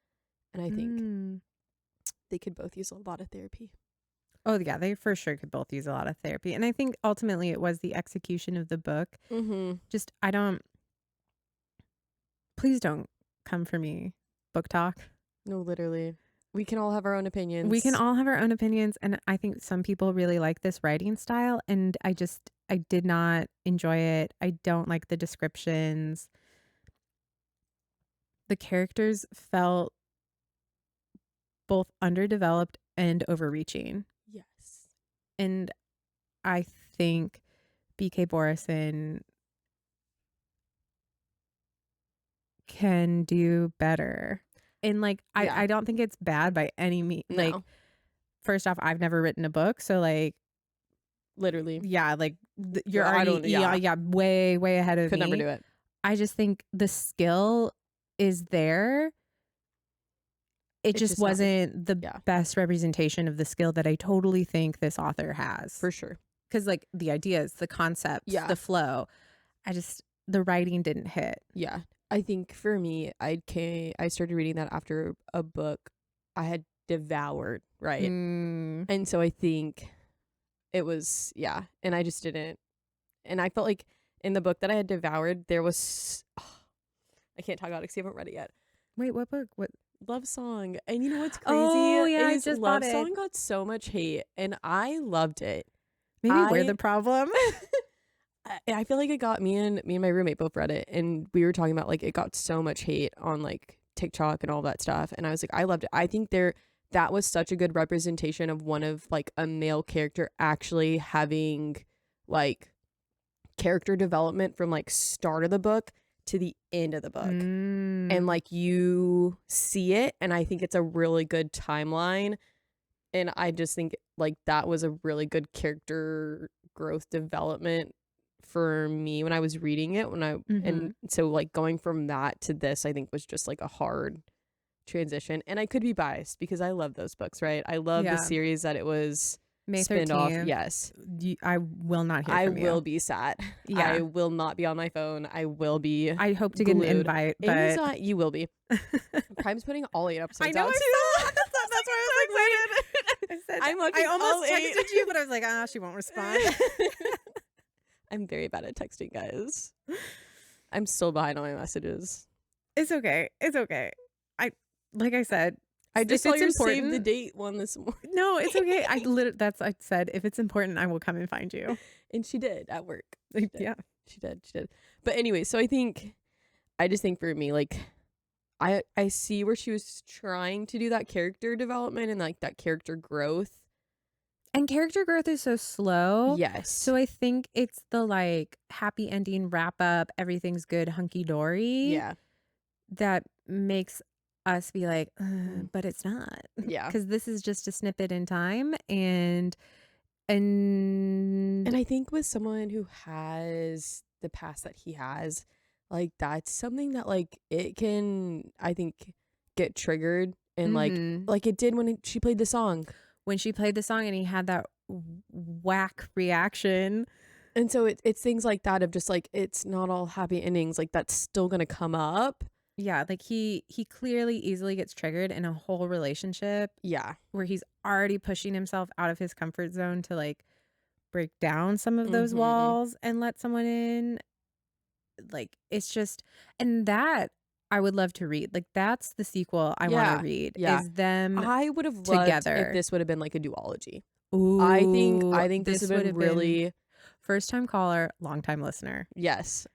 B: and I think they could both use a lot of therapy.
A: Oh yeah, they for sure could both use a lot of therapy, and I think ultimately it was the execution of the book. Just please don't come for me, book talk.
B: No, literally. We can all have our own opinions.
A: We can all have our own opinions, and I think some people really like this writing style, and I did not enjoy it. I don't like the descriptions. The characters felt both underdeveloped and overreaching.
B: Yes.
A: And I think B.K Borison can do better. And like I don't think it's bad by any means.
B: No.
A: Like first off, I've never written a book, so like
B: literally,
A: yeah, like you're already way ahead of me.
B: Could never do it.
A: I just think the skill is there. It just wasn't the best representation of the skill that I totally think this author has.
B: For sure.
A: Because like the ideas, the concepts, the flow, the writing didn't hit.
B: Yeah. I think for me, I started reading that after a book I had devoured, right? And so I think it was, and I just didn't, And I felt like in the book that I had devoured, there was I can't talk about it because I haven't read it yet.
A: Wait, what book? What?
B: Love Song. And you know what's crazy?
A: Oh yeah, I
B: is
A: just
B: Love
A: bought it.
B: Song got so much hate, and I loved it.
A: Maybe we're the problem.
B: I feel like it got me and my roommate both read it, and we were talking about like it got so much hate on like TikTok and all that stuff, and I was like, I loved it. I think that was such a good representation of one of like a male character actually having like character development from like start of the book to the end of the book. And like you see it, and I think it's a really good timeline, and I just think like that was a really good character growth development for me when I was reading it and so like going from that to this I think was just like a hard transition. And I could be biased because I love those books, right? I love the series that it was
A: May
B: spin off.
A: 13th.
B: Yes.
A: I will not hear from you.
B: I will be sad.
A: Yeah.
B: I will not be on my phone. I will be
A: I hope to get an invite, but
B: you will be. Prime's putting all 8 episodes out
A: I
B: too.
A: That's why I was
B: excited.
A: I said
B: I'm looking
A: I almost
B: all 8.
A: texted you, but I was like, she won't respond.
B: I'm very bad at texting, guys. I'm still behind on my messages.
A: It's okay. It's okay. Like I said,
B: I just saw your save the date one this morning.
A: No, it's okay. I said, if it's important, I will come and find you.
B: And she did at work.
A: Yeah.
B: She did. But anyway, so I just think for me, like, I see where she was trying to do that character development and like that character growth.
A: And character growth is so slow.
B: Yes.
A: So I think it's the like happy ending wrap up, everything's good, hunky dory.
B: Yeah.
A: That makes us be like, but it's not.
B: Yeah.
A: Because this is just a snippet in time. And
B: I think with someone who has the past that he has, like that's something that like it can, I think, get triggered and like it did when she played the song.
A: When she played the song and he had that whack reaction.
B: And so it's things like that of just like, it's not all happy endings. Like that's still going to come up.
A: Yeah. Like he clearly easily gets triggered in a whole relationship.
B: Yeah.
A: Where he's already pushing himself out of his comfort zone to like break down some of those walls and let someone in. Like it's just, and that I would love to read. Like that's the sequel I want to read.
B: Yeah.
A: Is them
B: I would have loved
A: together.
B: if this would have been like a duology.
A: Ooh,
B: I think this would have been really
A: first time caller, long time listener.
B: Yes.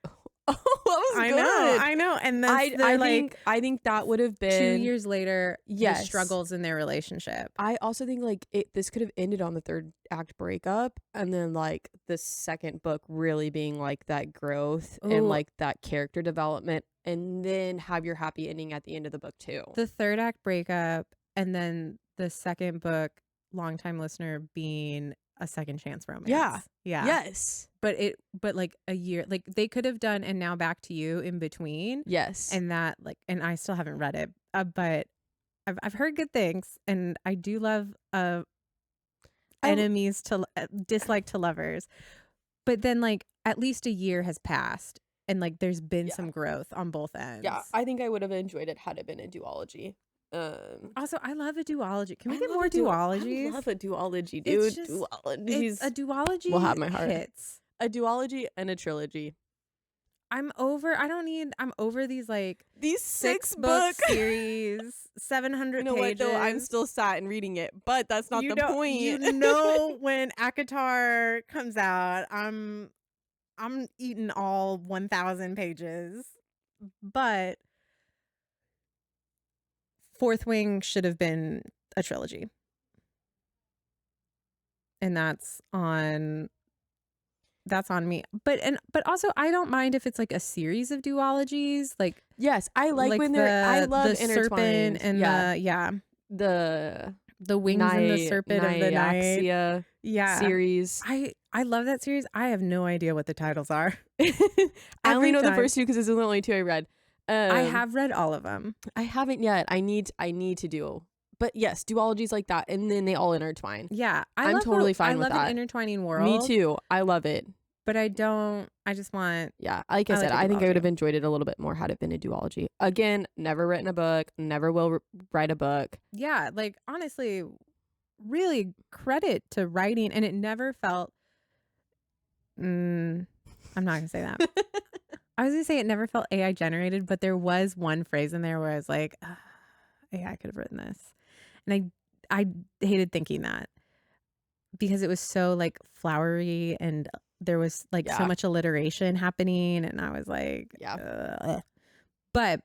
B: Oh, that was good.
A: I know. And then
B: I think that would have been
A: 2 years later.
B: Yes.
A: The struggles in their relationship.
B: I also think like this could have ended on the third act breakup, and then like the second book really being like that growth and like that character development, and then have your happy ending at the end of the book too.
A: The third act breakup, and then the second book, longtime listener, being a second chance romance.
B: Yeah.
A: Yes. But like a year, like they could have done And Now Back to You in between.
B: Yes.
A: And that like, and I still haven't read it, but I've heard good things, and I do love enemies to dislike to lovers. But then like at least a year has passed, and like there's been some growth on both ends.
B: Yeah, I think I would have enjoyed it had it been a duology.
A: Also, I love a duology. Can we get more duologies?
B: I love a duology, dude. Duologies.
A: A duology
B: will have my heart.
A: Hits.
B: A duology and a trilogy.
A: I'm over these like
B: these
A: 6 book series, 700
B: You know
A: pages.
B: what though? I'm still sat and reading it, but that's not the point.
A: You know, when ACOTAR comes out, I'm eating all 1,000 pages. But Fourth Wing should have been a trilogy. And that's on me. But also I don't mind if it's like a series of duologies. Like
B: yes, I like when I love
A: the serpent and the wings and the serpent of the night.
B: Series.
A: I love that series. I have no idea what the titles are.
B: I only know the first 2 because those are the only 2 I read.
A: I have read all of them.
B: I haven't yet. I need to do. But yes, duologies like that, and then they all intertwine.
A: Yeah,
B: I'm totally fine with that.
A: I love an intertwining world.
B: Me too. I love it.
A: But I don't. I just want.
B: Yeah, like I said, I think I would have enjoyed it a little bit more had it been a duology. Again, never written a book. Never will write a book.
A: Yeah, like honestly, really credit to writing, and it never felt I'm not gonna say that. I was gonna say it never felt AI generated, but there was one phrase in there where I was like, AI could have written this. And I hated thinking that because it was so like flowery and there was like so
B: Yeah.
A: much alliteration happening. And I was like,
B: Yeah.
A: ugh. But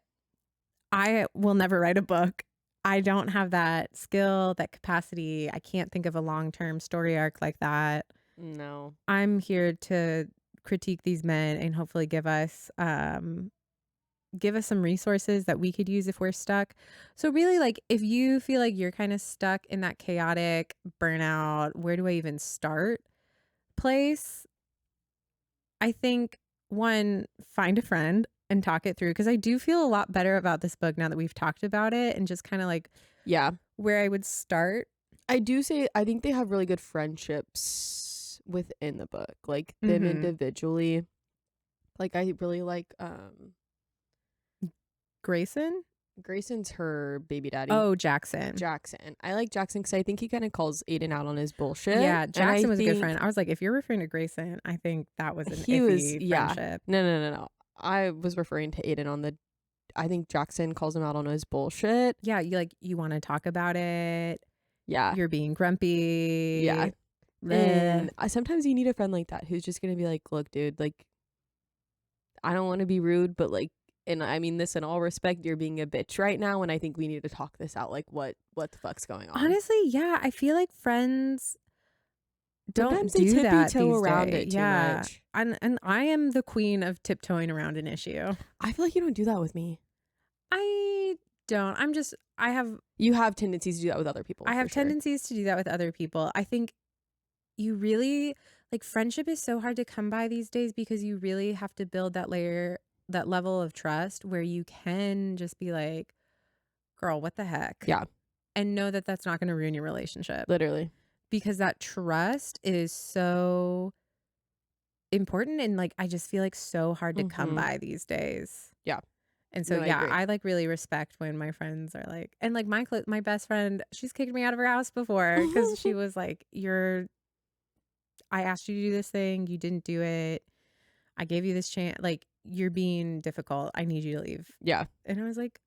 A: I will never write a book. I don't have that skill, that capacity. I can't think of a long-term story arc like that.
B: No.
A: I'm here to critique these men and hopefully give us some resources that we could use if we're stuck. So really, like, if you feel like you're kind of stuck in that chaotic burnout, where do I even start place? I think one, find a friend and talk it through, because I do feel a lot better about this book now that we've talked about it and just kind of like
B: Yeah.
A: where I would start.
B: I think they have really good friendships within the book. Like them individually. Like I really like Grayson's her baby daddy.
A: Oh, Jackson.
B: I like Jackson because I think he kind of calls Aiden out on his bullshit.
A: Yeah, Jackson was a good friend. I was like, if you're referring to Grayson, I think that was an iffy friendship.
B: No. I was referring to Aiden I think Jackson calls him out on his bullshit.
A: Yeah, you want to talk about it.
B: Yeah.
A: You're being grumpy.
B: Yeah. And sometimes you need a friend like that who's just going to be like, look, dude, like, I don't want to be rude, but like, and I mean this in all respect, you're being a bitch right now, and I think we need to talk this out. Like, what the fuck's going on?
A: Honestly, yeah, I feel like friends
B: sometimes
A: don't do that
B: tiptoe
A: these
B: around
A: days.
B: it too much.
A: And I am the queen of tiptoeing around an issue.
B: I feel like you don't do that with me.
A: I don't.
B: You have tendencies to do that with other people.
A: I have tendencies to do that with other people. I think you really, like, friendship is so hard to come by these days because you really have to build that level of trust where you can just be like, girl, what the heck?
B: Yeah.
A: And know that that's not going to ruin your relationship.
B: Literally.
A: Because that trust is so important and like I just feel like so hard to come by these days.
B: Yeah.
A: And so I like really respect when my friends are like, and like my best friend, she's kicked me out of her house before because she was like, I asked you to do this thing, you didn't do it. I gave you this chance, like you're being difficult. I need you to leave.
B: Yeah.
A: And I was like,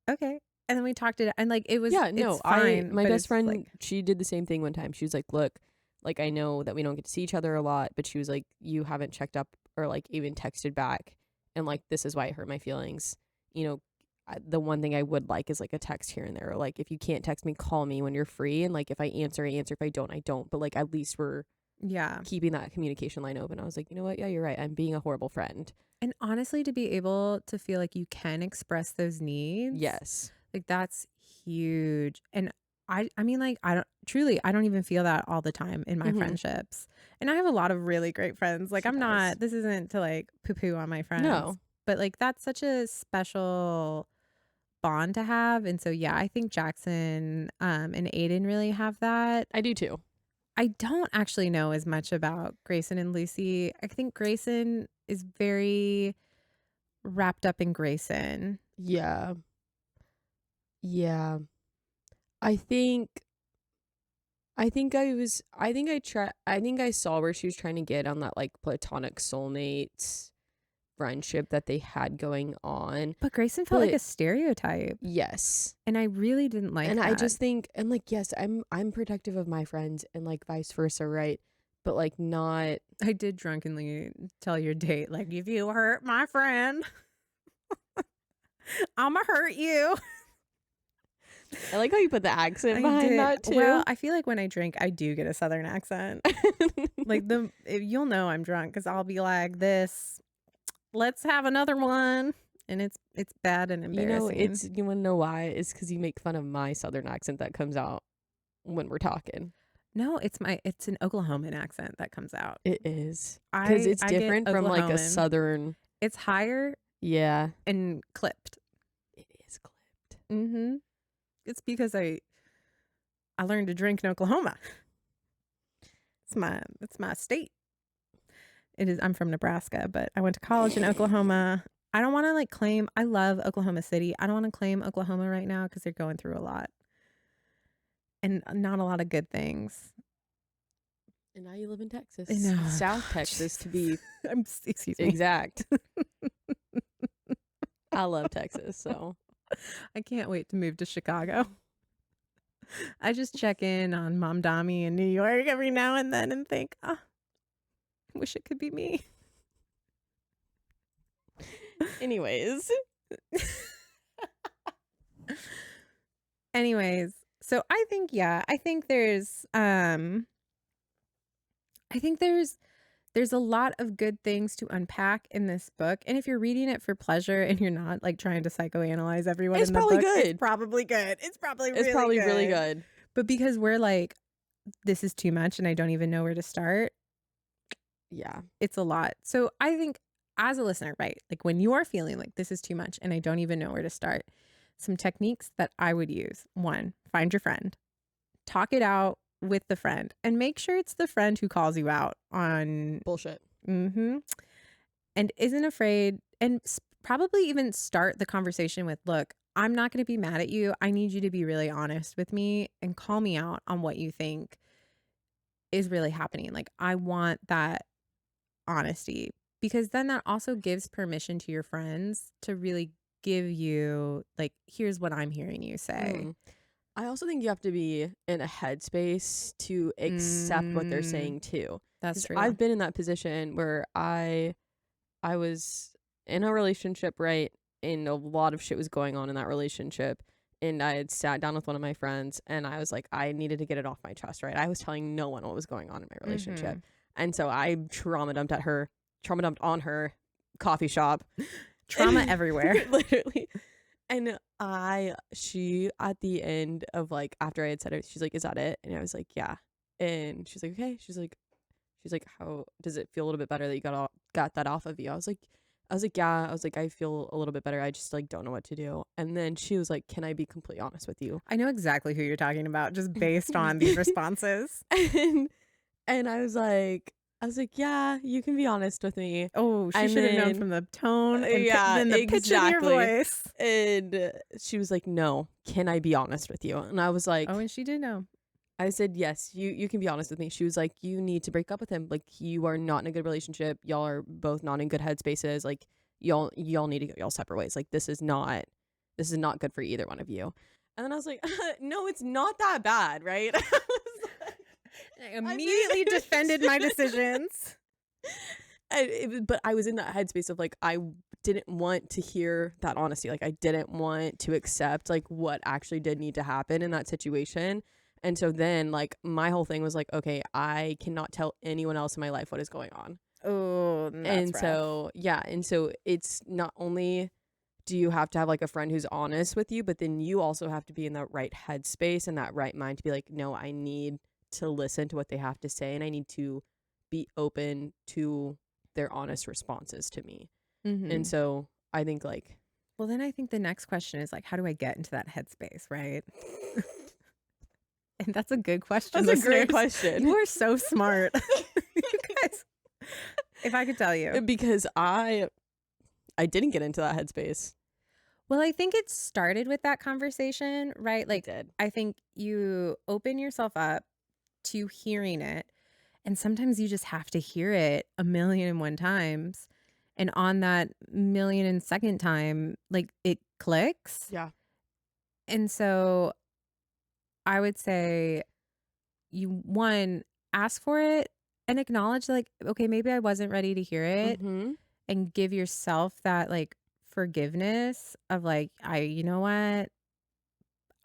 A: okay. And then we talked it and like it was
B: it's
A: fine.
B: My best friend,
A: like,
B: she did the same thing one time. She was like, look, like I know that we don't get to see each other a lot, but she was like, you haven't checked up or like even texted back, and like this is why it hurt my feelings. You know, the one thing I would like is like a text here and there. Or, like if you can't text me, call me when you're free, and like if I answer, I answer. If I don't, I don't. But like at least we're keeping that communication line open. I was like, you know what? Yeah, you're right. I'm being a horrible friend.
A: And honestly, to be able to feel like you can express those needs.
B: Yes.
A: Like that's huge. And I mean, like, I don't even feel that all the time in my friendships. And I have a lot of really great friends. Like this isn't to like poo poo on my friends.
B: No.
A: But like, that's such a special bond to have. And so, yeah, I think Jackson and Aiden really have that.
B: I do too.
A: I don't actually know as much about Grayson and Lucy. I think Grayson is very wrapped up in Grayson.
B: Yeah. Yeah. I think I saw where she was trying to get on that like platonic soulmate friendship that they had going on.
A: But Grayson felt like a stereotype.
B: Yes.
A: And I really didn't like
B: that.
A: And
B: I just think, and like, yes, I'm protective of my friends and like vice versa, right? But like not.
A: I did drunkenly tell your date, like, if you hurt my friend, I'ma hurt you.
B: I like how you put the accent behind that too.
A: Well, I feel like when I drink, I do get a Southern accent. Like you'll know I'm drunk because I'll be like this. Let's have another one, and it's bad and embarrassing.
B: You want to know why? It's because you make fun of my Southern accent that comes out when we're talking.
A: No, it's an Oklahoman accent that comes out.
B: It is because it's different from like a Southern.
A: It's higher.
B: Yeah,
A: and clipped.
B: It is clipped.
A: Mm-hmm. It's because I learned to drink in Oklahoma. It's my state. It is. I'm from Nebraska, but I went to college in Oklahoma. I don't want to like claim. I love Oklahoma City. I don't want to claim Oklahoma right now because they're going through a lot, and not a lot of good things.
B: And now you live in Texas.
A: No.
B: South Texas to be
A: excuse me.
B: exact. I love Texas, so
A: I can't wait to move to Chicago. I just check in on Mom Dami in New York every now and then and think, I wish it could be me.
B: anyways.
A: So I think there's a lot of good things to unpack in this book. And if you're reading it for pleasure and you're not like trying to psychoanalyze everyone
B: It's
A: in the
B: probably
A: book,
B: good.
A: it's probably good. It's probably
B: really good.
A: But because we're like, this is too much and I don't even know where to start.
B: Yeah.
A: It's a lot. So I think as a listener, right, like when you are feeling like this is too much and I don't even know where to start, some techniques that I would use. 1, find your friend. Talk it out with the friend and make sure it's the friend who calls you out on
B: bullshit.
A: And isn't afraid and probably even start the conversation with, look, I'm not going to be mad at you. I need you to be really honest with me and call me out on what you think is really happening. Like, I want that honesty, because then that also gives permission to your friends to really give you like, here's what I'm hearing you say.
B: I also think you have to be in a headspace to accept what they're saying too.
A: That's true.
B: I've been in that position where I was in a relationship, right? And a lot of shit was going on in that relationship. And I had sat down with one of my friends and I was like, I needed to get it off my chest, right? I was telling no one what was going on in my relationship. And so I trauma dumped on her, coffee shop.
A: Trauma everywhere.
B: Literally. And she at the end of like, after I had said it, she's like, is that it? And I was like, yeah. And she's like, okay. She's like, how does it feel a little bit better that you got that off of you? I was like, yeah. I was like, I feel a little bit better. I just like don't know what to do. And then she was like, can I be completely honest with you?
A: I know exactly who you're talking about just based on these responses.
B: And I was like, yeah, you can be honest with me.
A: Oh, she should have known from the tone and then the pitch in your voice.
B: And she was like, no, can I be honest with you? And I was like,
A: oh, and she did know.
B: I said, yes, you can be honest with me. She was like, you need to break up with him. Like, you are not in a good relationship. Y'all are both not in good headspaces. Like, y'all need to go y'all separate ways. Like, this is not good for either one of you. And then I was like, no, it's not that bad, right?
A: I immediately defended my decisions.
B: But I was in that headspace of like, I didn't want to hear that honesty. Like, I didn't want to accept like what actually did need to happen in that situation. And so then like my whole thing was like, okay, I cannot tell anyone else in my life what is going on.
A: Oh, that's rough.
B: So yeah, and so it's not only do you have to have like a friend who's honest with you, but then you also have to be in that right headspace and that right mind to be like, no, I need to listen to what they have to say and I need to be open to their honest responses to me. And so I think like,
A: well, then I think the next question is like, how do I get into that headspace, right? And that's a good question.
B: That's a great question.
A: You are so smart. You guys, if I could tell you.
B: Because I didn't get into that headspace.
A: Well, I think it started with that conversation, right? Like, I think you open yourself up to hearing it. And sometimes you just have to hear it 1,000,001 times. And on that 1,000,002nd time, like it clicks.
B: Yeah.
A: And so I would say ask for it and acknowledge like, okay, maybe I wasn't ready to hear it, and give yourself that like forgiveness of like, you know what?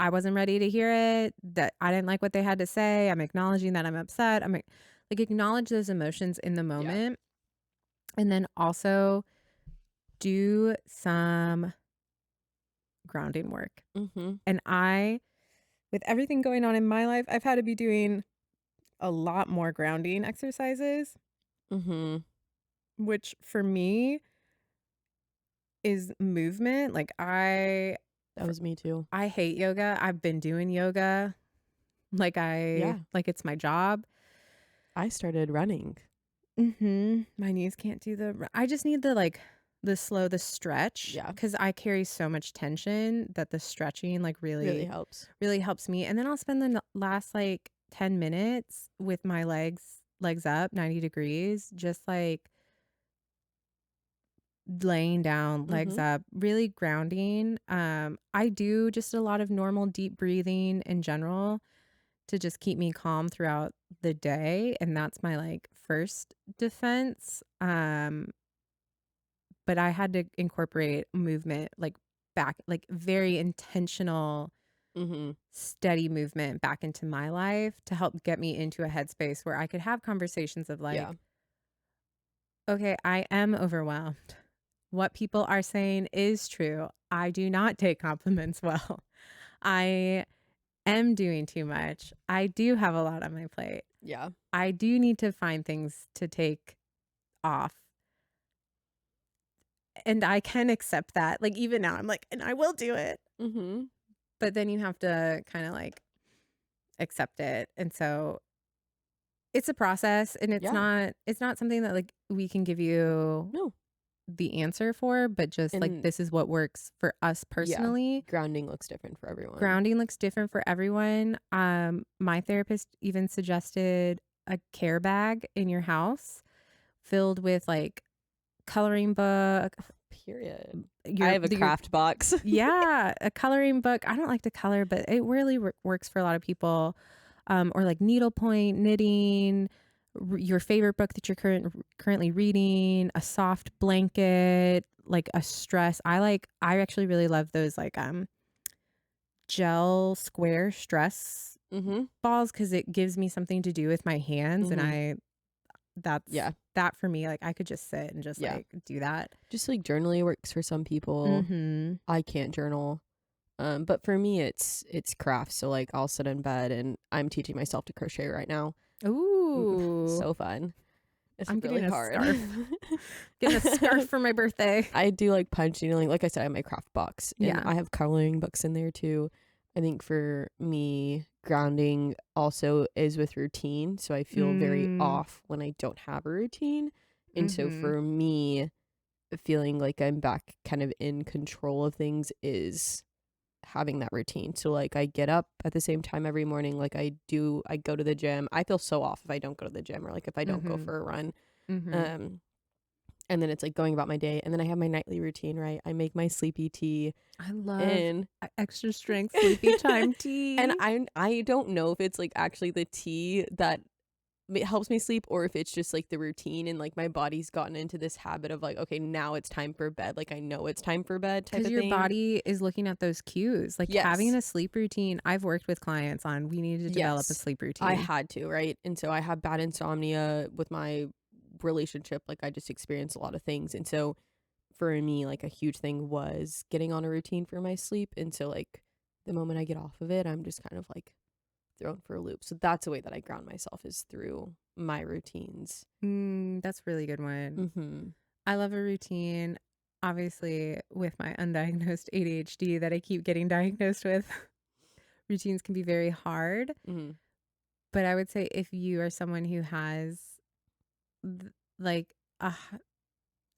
A: I wasn't ready to hear it, that I didn't like what they had to say. I'm acknowledging that I'm upset. I'm like acknowledge those emotions in the moment. Yeah. And then also do some grounding work. And with everything going on in my life, I've had to be doing a lot more grounding exercises, which for me is movement. Like that
B: was me too.
A: I hate yoga. I've been doing yoga. Like like it's my job.
B: I started running.
A: My knees can't do I just need the stretch.
B: Yeah.
A: Because I carry so much tension that the stretching like really helps me. And then I'll spend the last like 10 minutes with my legs legs up, 90 degrees, just like laying down, legs
B: Mhm.
A: up, really grounding. I do just a lot of normal deep breathing in general to just keep me calm throughout the day, and that's my like first defense. But I had to incorporate movement like back, like very intentional,
B: Mhm.
A: steady movement back into my life to help get me into a headspace where I could have conversations of
B: Yeah.
A: like, okay, I am overwhelmed. What people are saying is true. I do not take compliments well. I am doing too much. I do have a lot on my plate.
B: Yeah.
A: I do need to find things to take off. And I can accept that. Like even now I'm like, and I will do it.
B: Mhm.
A: But then you have to kind of like accept it. And so it's a process, and
B: Yeah.
A: it's not something that like we can give you
B: No.
A: the answer for, but just like
B: And
A: this is what works for us
B: yeah,
A: personally.
B: grounding looks different for everyone.
A: Grounding looks different for everyone. My therapist even suggested a care bag in your house filled with like coloring book,
B: Period. I have a
A: your
B: craft box.
A: yeah, a coloring book. I don't like to color, but it really works for a lot of people. Or like needlepoint, knitting, your favorite book that you're currently reading, a soft blanket, like a stress. I actually really love those like gel square stress
B: Mhm.
A: balls because it gives me something to do with my hands, and
B: Mhm.
A: that's
B: Yeah.
A: that for me. Like I could just sit and just
B: Yeah.
A: like do that.
B: Just like journaling works for some people.
A: Mm-hmm.
B: I can't journal. But for me it's craft. So like I'll sit in bed and I'm teaching myself to crochet right now.
A: Ooh,
B: So fun. It's
A: I'm
B: really
A: getting a
B: hard.
A: scarf. Getting a scarf for my birthday.
B: I do like punch needling. Like I said, I have my craft box and
A: Yeah.
B: I have coloring books in there too. I think for me, grounding also is with routine. So I feel very
A: Mm,
B: off when I don't have a routine. And so
A: mm-hmm.
B: for me, feeling like I'm back kind of in control of things is having that routine. So like I get up at the same time every morning. Like I go to the gym. I feel so off if I don't go to the gym or like if I don't go
A: Mm-hmm.
B: for a run.
A: Mm-hmm.
B: Um, and then it's like going about my day. And then I have my nightly routine, right? I make my sleepy tea
A: I love
B: and
A: extra strength sleepy time tea.
B: I don't know if it's like actually the tea that helps me sleep or if it's just like the routine and like my body's gotten into this habit of like, okay, now it's time for bed. Like I know it's time for bed type
A: Because
B: of
A: your
B: thing.
A: body is looking at those cues. Like having
B: Yes.
A: a sleep routine, I've worked with clients on we need to develop a
B: Yes.
A: sleep
B: I
A: routine.
B: had to, right? And so I have bad insomnia with my relationship. Like I just experienced a lot of things. And so for me, like a huge thing was getting on a routine for my sleep. And so like the moment I get off of it, I'm just kind of like thrown for a loop. So that's the way that I ground myself is through my routines.
A: That's a really good one.
B: Mhm.
A: I love a routine. Obviously, with my undiagnosed ADHD that I keep getting diagnosed with, routines can be very hard.
B: Mhm.
A: But I would say if you are someone who has like a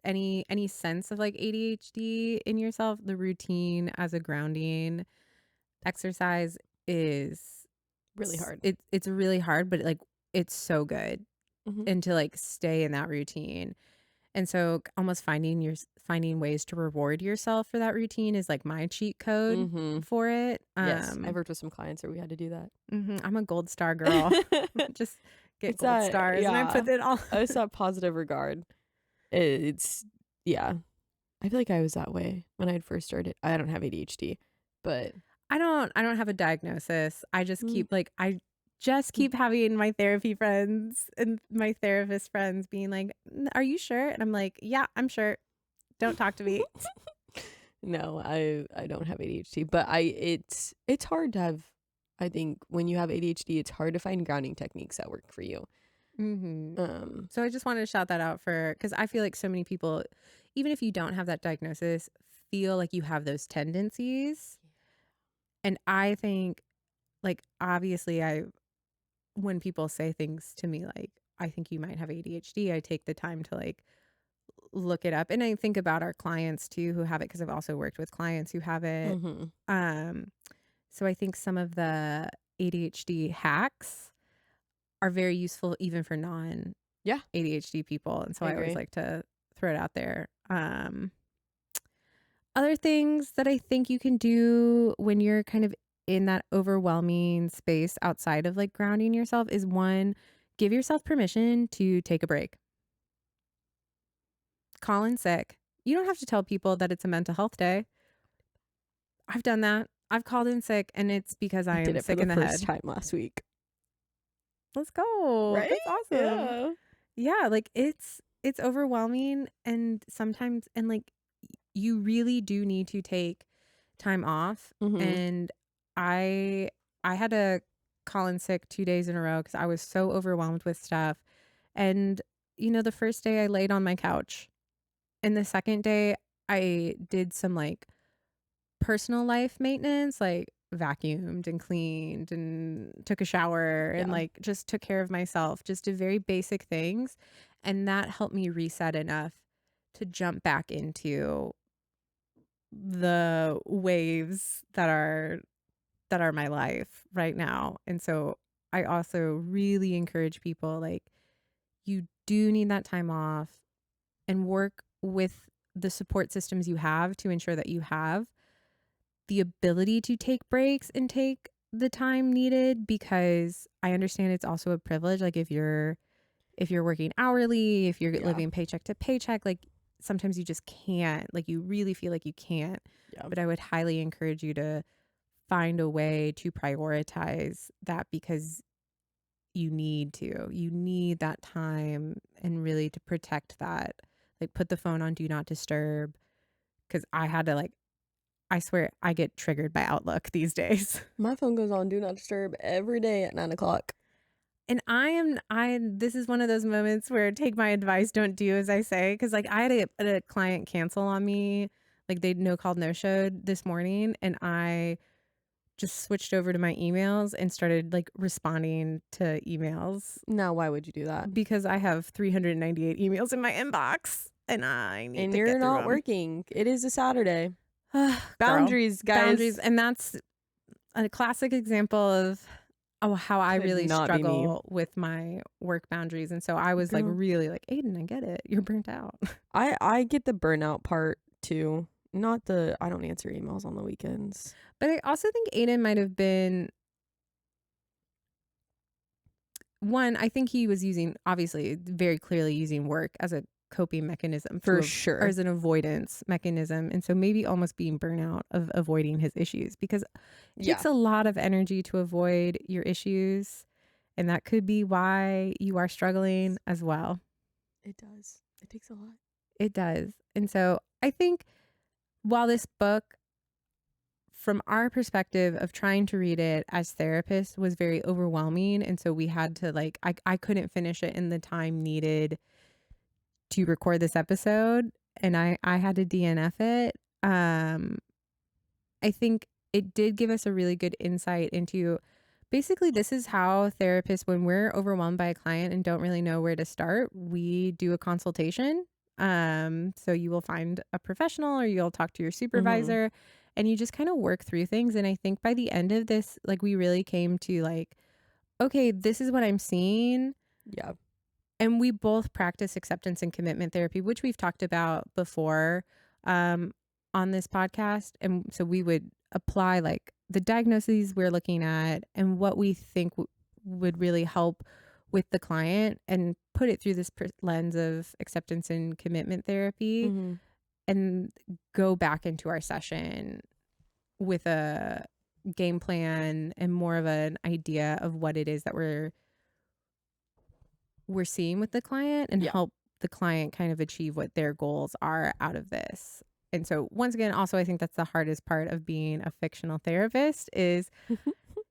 A: any sense of like ADHD in yourself, the routine as a grounding exercise is
B: Really hard.
A: it's really hard, but like it's so good
B: Mhm.
A: and to like stay in that routine. And so almost finding ways to reward yourself for that routine is like my cheat code
B: Mhm.
A: for it.
B: Yes, I've worked with some clients where we had to do that.
A: I'm a gold star girl. Just get
B: It's
A: gold
B: that,
A: stars and I
B: yeah.
A: put it all
B: It's that positive regard. It's yeah. I feel like I was that way when I had first started. I don't have ADHD, but
A: I don't have a diagnosis.
B: mm,
A: I just
B: mm.
A: keep having my therapy friends and my therapist friends being like, Are you sure?" And I'm like, "Yeah, I'm sure. Don't talk to me."
B: No, I don't have ADHD, but it's hard to have. I think when you have ADHD, it's hard to find grounding techniques that work for you.
A: Mhm.
B: Um,
A: So I just wanted to shout that out because I feel like so many people, even if you don't have that diagnosis, feel like you have those tendencies. And I think, like, obviously, when people say things to me like, I think you might have ADHD, I take the time to like look it up. And I think about our clients too who have it because I've also worked with clients who have it.
B: mhm.
A: Um, so I think some of the ADHD hacks are very useful even for non ADHD people. And so I always like to throw it out there. Other things that I think you can do when you're kind of in that overwhelming space outside of like grounding yourself is, one, give yourself permission to take a break. Call in sick. You don't have to tell people that it's a mental health day. I've done that. I've called in sick, and it's because I am sick in the head.
B: Did it for the first time last week.
A: Let's go.
B: Right?
A: That's awesome. Yeah, like it's overwhelming, and sometimes, and like you really do need to take time off. And I had to call in sick 2 days in a row because I was so overwhelmed with stuff. And the first day I laid on my couch, and the second day I did some like personal life maintenance, like vacuumed and cleaned and took a shower and like just took care of myself, just did very basic things. And that helped me reset enough to jump back into the waves that are my life right now. And so I also really encourage people, like, you do need that time off, and work with the support systems you have to ensure that you have the ability to take breaks and take the time needed, because I understand it's also a privilege. Like if you're working hourly, if you're living paycheck to paycheck, like sometimes you just can't, like you really feel like you can't. But I would highly encourage you to find a way to prioritize that, because you need that time, and really to protect that. Like put the phone on do not disturb, because I had to, like, I swear I get triggered by Outlook these days.
B: My phone goes on do not disturb every day at 9 o'clock.
A: And this is one of those moments where take my advice, don't do as I say. Cause like I had a client cancel on me, like they no called, no showed this morning. And I just switched over to my emails and started like responding to emails.
B: Now, why would you do that?
A: Because I have 398 emails in my inbox, and I need to get through them. And
B: you're not working. It is a Saturday. Boundaries, guys. Boundaries.
A: And that's a classic example of how I really struggle with my work boundaries. And so I was like really like, Aiden, I get it. You're burnt out.
B: I get the burnout part too. I don't answer emails on the weekends.
A: But I also think Aiden might have been one. I think he was obviously very clearly using work as a coping mechanism
B: for sure,
A: or as an avoidance mechanism. And so maybe almost being burnout of avoiding his issues, because it takes a lot of energy to avoid your issues. And that could be why you are struggling as well.
B: It does. It takes a lot.
A: It does. And so I think while this book, from our perspective of trying to read it as therapists, was very overwhelming. And so we had to like, I couldn't finish it in the time needed to record this episode, and I had to DNF it. I think it did give us a really good insight into basically this is how therapists, when we're overwhelmed by a client and don't really know where to start, we do a consultation. So you will find a professional, or you'll talk to your supervisor, and you just kind of work through things. And I think by the end of this, like we really came to like, okay, this is what I'm seeing.
B: Yeah.
A: And we both practice acceptance and commitment therapy, which we've talked about before on this podcast. And so we would apply like the diagnoses we're looking at and what we think would really help with the client, and put it through this lens of acceptance and commitment therapy, and go back into our session with a game plan and more of an idea of what it is that we're seeing with the client, and help the client kind of achieve what their goals are out of this. And so once again, also, I think that's the hardest part of being a fictional therapist is,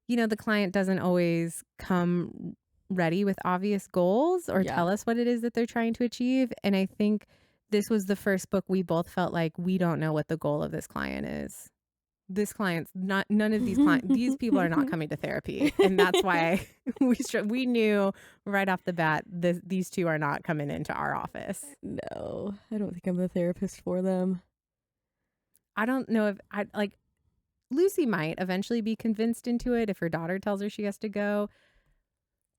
A: the client doesn't always come ready with obvious goals or tell us what it is that they're trying to achieve. And I think this was the first book we both felt like we don't know what the goal of this client is. This client's not, none of these clients, these people are not coming to therapy. And that's why we knew right off the bat, these two are not coming into our office.
B: No, I don't think I'm the therapist for them.
A: I don't know if Lucy might eventually be convinced into it if her daughter tells her she has to go.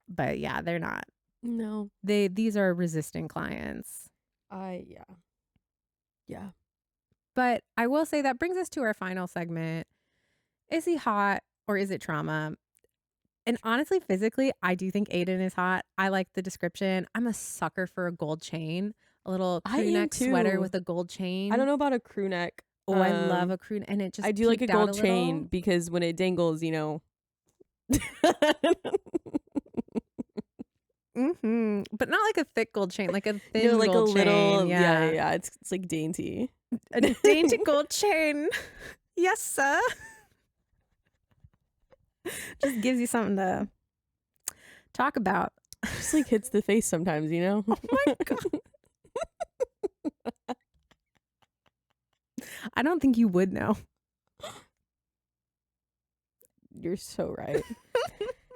A: But yeah, they're not.
B: No.
A: These are resistant clients.
B: Yeah.
A: But I will say that brings us to our final segment. Is he hot or is it trauma? And honestly, physically, I do think Aiden is hot. I like the description. I'm a sucker for a gold chain, a little crew neck sweater with a gold chain.
B: I don't know about a crew neck.
A: Oh, I love a crew neck. And it just
B: I do like a gold chain because when it dangles, you know.
A: But not like a thick gold chain, like a thin
B: like
A: gold
B: a little
A: chain.
B: Yeah. It's like dainty.
A: A dainty gold chain. Yes, sir. Just gives you something to talk about.
B: Just like hits the face sometimes, you know?
A: Oh my God. I don't think you would know.
B: You're so right.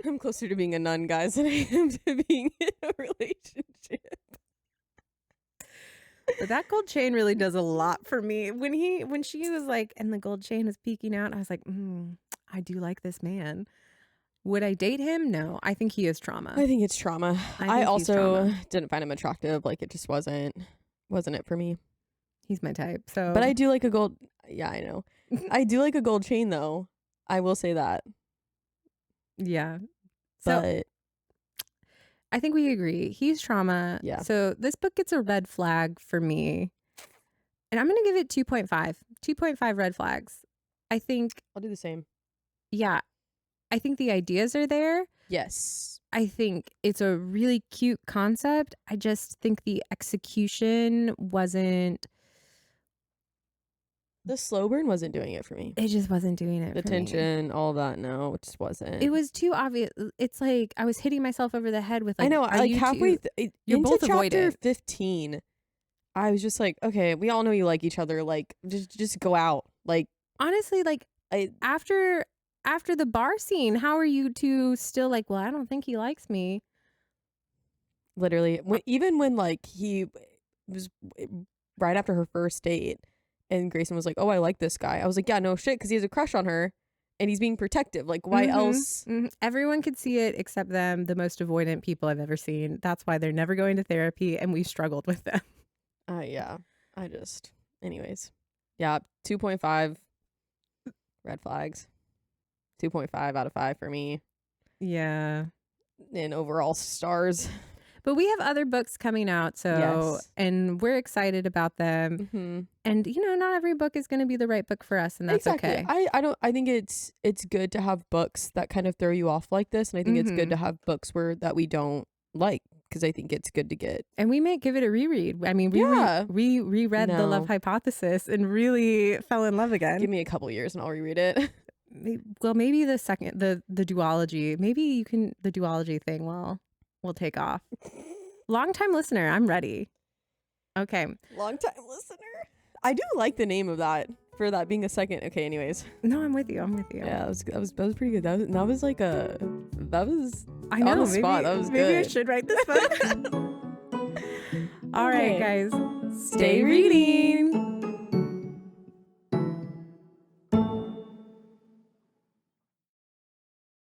B: I'm closer to being a nun, guys, than I am to being in a relationship.
A: But that gold chain really does a lot for me. When she was like, and the gold chain was peeking out, I was like, I do like this man. Would I date him? No, I think he is trauma.
B: I think it's trauma. I also didn't find him attractive. Like, it just wasn't it for me.
A: He's my type. So,
B: but I do like a gold. Yeah, I know. I do like a gold chain, though. I will say that.
A: Yeah.
B: But
A: so, I think we agree. He's trauma.
B: Yeah.
A: So this book gets a red flag for me. And I'm going to give it 2.5. 2.5 red flags. I think.
B: I'll do the same.
A: Yeah. I think the ideas are there.
B: Yes.
A: I think it's a really cute concept. I just think the execution wasn't.
B: The slow burn wasn't doing it for me.
A: It just wasn't doing it
B: for me. The tension, all that, no, it just wasn't.
A: It was too obvious. It's like I was hitting myself over the head with like,
B: I know, like halfway
A: you're both
B: chapter 15, I was just like, okay, we all know you like each other. Like, just go out. Like,
A: honestly, like after the bar scene, how are you two still like, well, I don't think he likes me.
B: Literally, even when like he was right after her first date. And Grayson was like, oh, I like this guy. I was like, yeah, no shit, because he has a crush on her and he's being protective. Like, why else?
A: Everyone could see it except them, the most avoidant people I've ever seen. That's why they're never going to therapy and we struggled with them.
B: Yeah. Anyways. Yeah, 2.5 red flags. 2.5 out of 5 for me.
A: Yeah.
B: And overall stars.
A: But we have other books coming out, and we're excited about them.
B: Mm-hmm.
A: And not every book is going to be the right book for us, and that's okay.
B: I think it's good to have books that kind of throw you off like this, and I think it's good to have books that we don't like, because I think it's good to get.
A: And we may give it a reread. I mean, we reread The Love Hypothesis and really fell in love again.
B: Give me a couple years and I'll reread it.
A: Well, maybe the duology. Maybe the duology thing will take off. Long-time listener, I'm ready. Okay.
B: Long-time listener. I do like the name of that, for that being a second. Okay, anyways.
A: No, I'm with you.
B: Yeah, that was pretty good. That was like that was
A: I know,
B: on the spot. That was
A: maybe
B: good.
A: I should write this book. All right, guys. Stay reading.